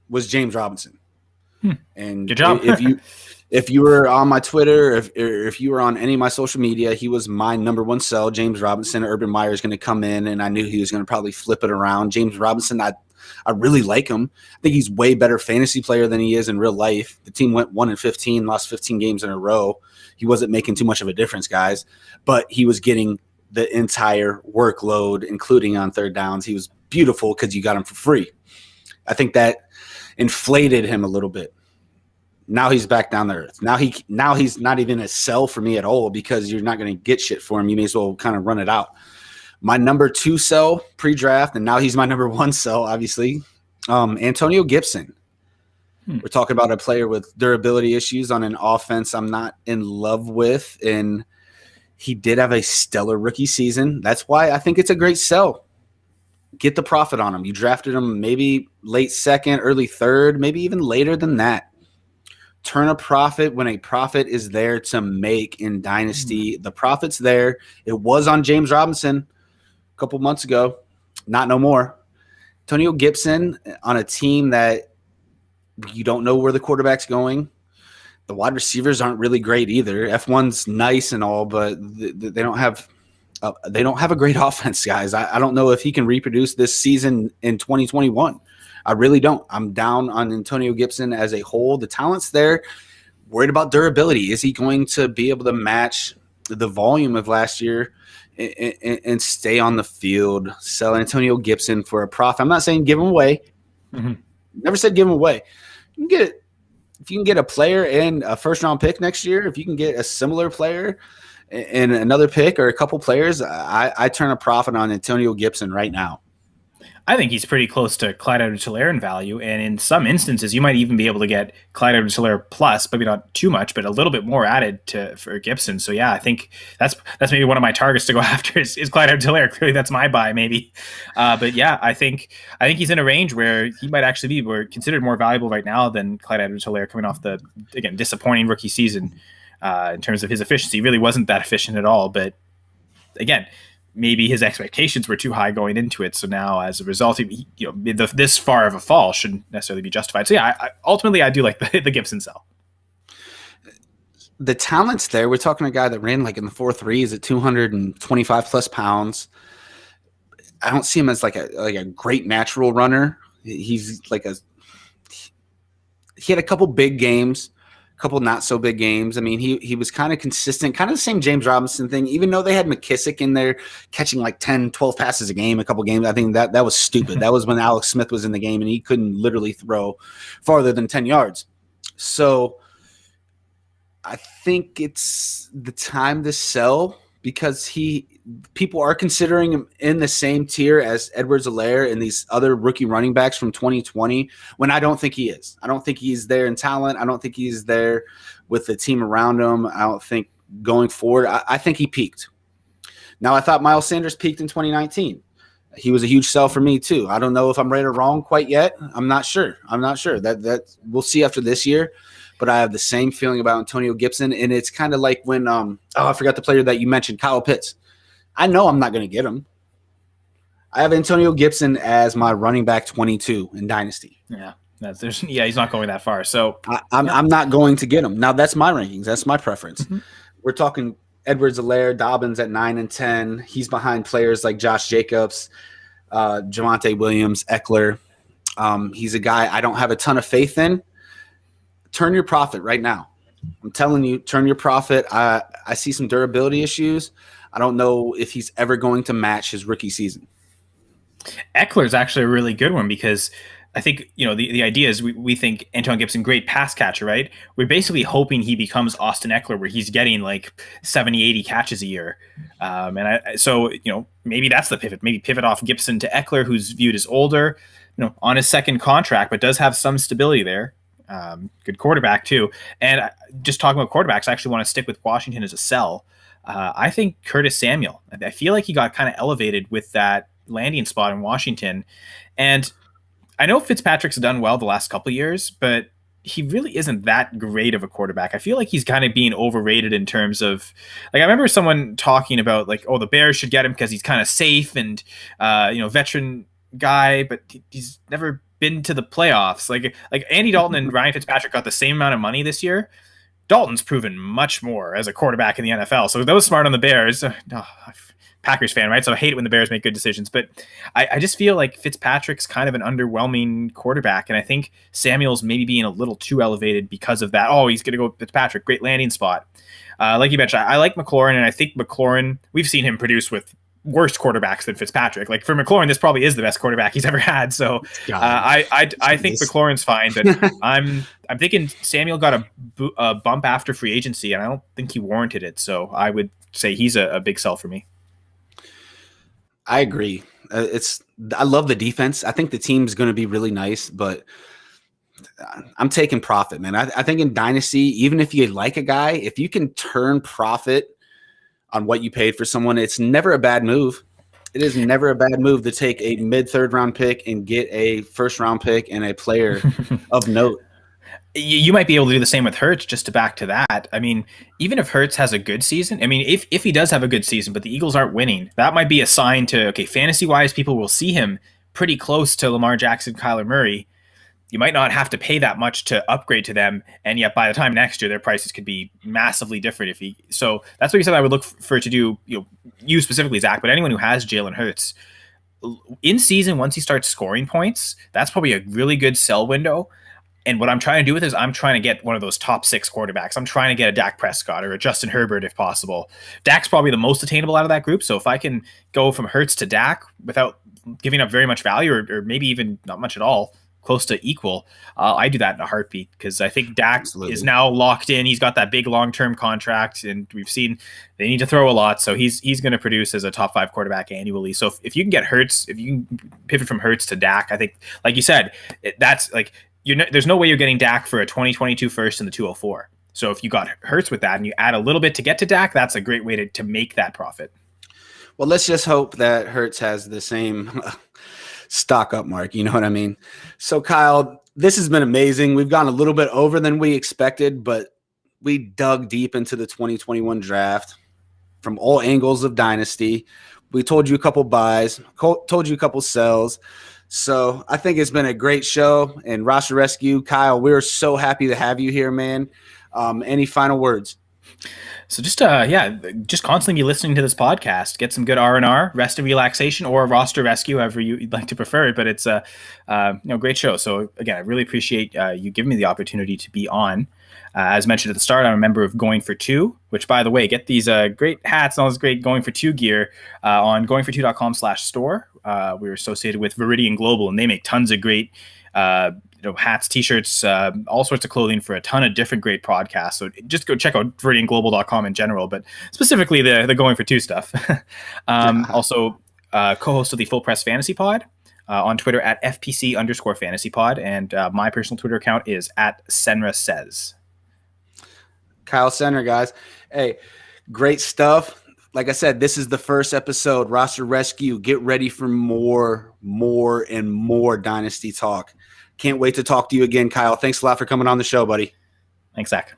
was James Robinson. And good job. if you were on my Twitter, if you were on any of my social media, he was my number 1 sell. James Robinson. Urban Meyer is going to come in, and I knew he was going to probably flip it around. James Robinson, I really like him. I think he's way better fantasy player than he is in real life. The team went 1-15, lost 15 games in a row. He wasn't making too much of a difference, guys, but he was getting the entire workload, including on third downs. He was beautiful because you got him for free. I think that inflated him a little bit. Now he's back down to earth. Now he's not even a sell for me at all because you're not going to get shit for him. You may as well kind of run it out. My number 2 sell pre-draft, and now he's my number 1 sell, obviously, Antonio Gibson. We're talking about a player with durability issues on an offense I'm not in love with, and he did have a stellar rookie season. That's why I think it's a great sell. Get the profit on him. You drafted him maybe late 2nd, early 3rd, maybe even later than that. Turn a profit when a profit is there to make in Dynasty. The profit's there. It was on James Robinson a couple months ago. Not no more. Antonio Gibson on a team that you don't know where the quarterback's going. The wide receivers aren't really great either. F1's nice and all, but they don't have a great offense, guys. I don't know if he can reproduce this season in 2021. I really don't. I'm down on Antonio Gibson as a whole. The talent's there. Worried about durability. Is he going to be able to match the volume of last year and stay on the field? Sell Antonio Gibson for a profit. I'm not saying give him away. Mm-hmm. Never said give him away. You can get it. If you can get a player and a first-round pick next year, if you can get a similar player and another pick or a couple players, I turn a profit on Antonio Gibson right now. I think he's pretty close to Clyde Edwards-Helaire in value, and in some instances, you might even be able to get Clyde Edwards-Helaire plus, maybe not too much, but a little bit more added for Gibson. So yeah, I think that's maybe one of my targets to go after is Clyde Edwards-Helaire. Clearly, that's my buy, maybe. But yeah, I think he's in a range where he might actually be considered more valuable right now than Clyde Edwards-Helaire coming off the disappointing rookie season in terms of his efficiency. He really wasn't that efficient at all, but again, maybe his expectations were too high going into it. So now as a result, this far of a fall shouldn't necessarily be justified. So yeah, ultimately I do like the Gibson sell. The talent's there. We're talking a guy that ran like in the 4.3s at 225 plus pounds. I don't see him as like a great natural runner. He's he had a couple big games, a couple not so big games. I mean, he was kind of consistent, kind of the same James Robinson thing, even though they had McKissick in there catching like 10, 12 passes a game, a couple games. I think that was stupid. That was when Alex Smith was in the game and he couldn't literally throw farther than 10 yards. So I think it's the time to sell because people are considering him in the same tier as Edwards-Helaire and these other rookie running backs from 2020 when I don't think he is. I don't think he's there in talent. I don't think he's there with the team around him. I don't think going forward, I think he peaked. Now, I thought Miles Sanders peaked in 2019. He was a huge sell for me too. I don't know if I'm right or wrong quite yet. I'm not sure. That we'll see after this year. But I have the same feeling about Antonio Gibson, and it's kind of like when I forgot the player that you mentioned, Kyle Pitts. I know I'm not going to get him. I have Antonio Gibson as my running back 22 in Dynasty. Yeah, he's not going that far. So I'm not going to get him. Now that's my rankings. That's my preference. Mm-hmm. We're talking Edwards, Alaire, Dobbins at 9 and 10. He's behind players like Josh Jacobs, Javonte Williams, Eckler. He's a guy I don't have a ton of faith in. Turn your profit right now. I'm telling you, turn your profit. I see some durability issues. I don't know if he's ever going to match his rookie season. Eckler is actually a really good one because I think, the idea is we think Antonio Gibson, great pass catcher, right? We're basically hoping he becomes Austin Eckler, where he's getting like 70, 80 catches a year. So maybe that's the pivot. Maybe pivot off Gibson to Eckler, who's viewed as older, on his second contract, but does have some stability there. Good quarterback too. And just talking about quarterbacks, I actually want to stick with Washington as a sell. I think Curtis Samuel. I feel like he got kind of elevated with that landing spot in Washington. And I know Fitzpatrick's done well the last couple of years, but he really isn't that great of a quarterback. I feel like he's kind of being overrated in terms of, like, I remember someone talking about like, oh, the Bears should get him because he's kind of safe and, veteran guy, but he's never been to the playoffs. Like Andy Dalton and Ryan Fitzpatrick got the same amount of money this year. Dalton's proven much more as a quarterback in the NFL. So that was smart on the Bears. Packers fan, right? So I hate it when the Bears make good decisions, but I just feel like Fitzpatrick's kind of an underwhelming quarterback, and I think Samuel's maybe being a little too elevated because of that. Oh, he's going to go with Fitzpatrick, great landing spot. Like you mentioned, I like McLaurin, and I think McLaurin, we've seen him produce with worse quarterbacks than Fitzpatrick. Like for McLaurin, this probably is the best quarterback he's ever had. So I think McLaurin's fine, but I'm thinking Samuel got a bump after free agency, and I don't think he warranted it. So I would say he's a big sell for me. I agree. I love the defense. I think the team's going to be really nice, but I'm taking profit, man. I think in Dynasty, even if you like a guy, if you can turn profit on what you paid for someone, it's never a bad move. It is never a bad move to take a mid-third round pick and get a first-round pick and a player of note. You might be able to do the same with Hurts, just to back to that. I mean, even if Hurts has a good season, I mean, if he does have a good season, but the Eagles aren't winning, that might be a sign to, okay, fantasy-wise, people will see him pretty close to Lamar Jackson, Kyler Murray. You might not have to pay that much to upgrade to them, and yet by the time next year, their prices could be massively different. So that's what you said I would look for to do, you specifically, Zach, but anyone who has Jalen Hurts, in season, once he starts scoring points, that's probably a really good sell window. And what I'm trying to do with is I'm trying to get one of those top 6 quarterbacks. I'm trying to get a Dak Prescott or a Justin Herbert if possible. Dak's probably the most attainable out of that group. So if I can go from Hurts to Dak without giving up very much value or maybe even not much at all, close to equal, I do that in a heartbeat because I think Dak is now locked in. He's got that big long-term contract, and we've seen they need to throw a lot. So he's going to produce as a top 5 quarterback annually. So if you can get Hurts, if you can pivot from Hurts to Dak, I think, like you said, that's like, there's no way you're getting Dak for a 2022 first in the 204. So if you got Hurts with that and you add a little bit to get to Dak, that's a great way to make that profit. Well, let's just hope that Hurts has the same stock up mark. You know what I mean? So, Kyle, this has been amazing. We've gone a little bit over than we expected, but we dug deep into the 2021 draft from all angles of Dynasty. We told you a couple buys, told you a couple sells. So I think it's been a great show. And Roster Rescue, Kyle, we're so happy to have you here, man. Any final words? So just constantly be listening to this podcast. Get some good R&R, rest and relaxation, or Roster Rescue, however you'd like to prefer it. But it's a great show. So again, I really appreciate you giving me the opportunity to be on. As mentioned at the start, I'm a member of Going for Two, which, by the way, get these great hats and all this great Going for Two gear on goingfor2.com/store. We're associated with Viridian Global, and they make tons of great hats, t-shirts, all sorts of clothing for a ton of different great podcasts. So just go check out viridianglobal.com in general, but specifically the Going for Two stuff. Also, co-host of the Full Press Fantasy Pod. On Twitter at FPC_fantasypod, and my personal Twitter account is at Senra Says. Kyle Senra, guys. Hey, great stuff. like I said, this is the first episode, Roster Rescue. Get ready for more and more Dynasty talk. Can't wait to talk to you again, Kyle. Thanks a lot for coming on the show, buddy. Thanks, Zach.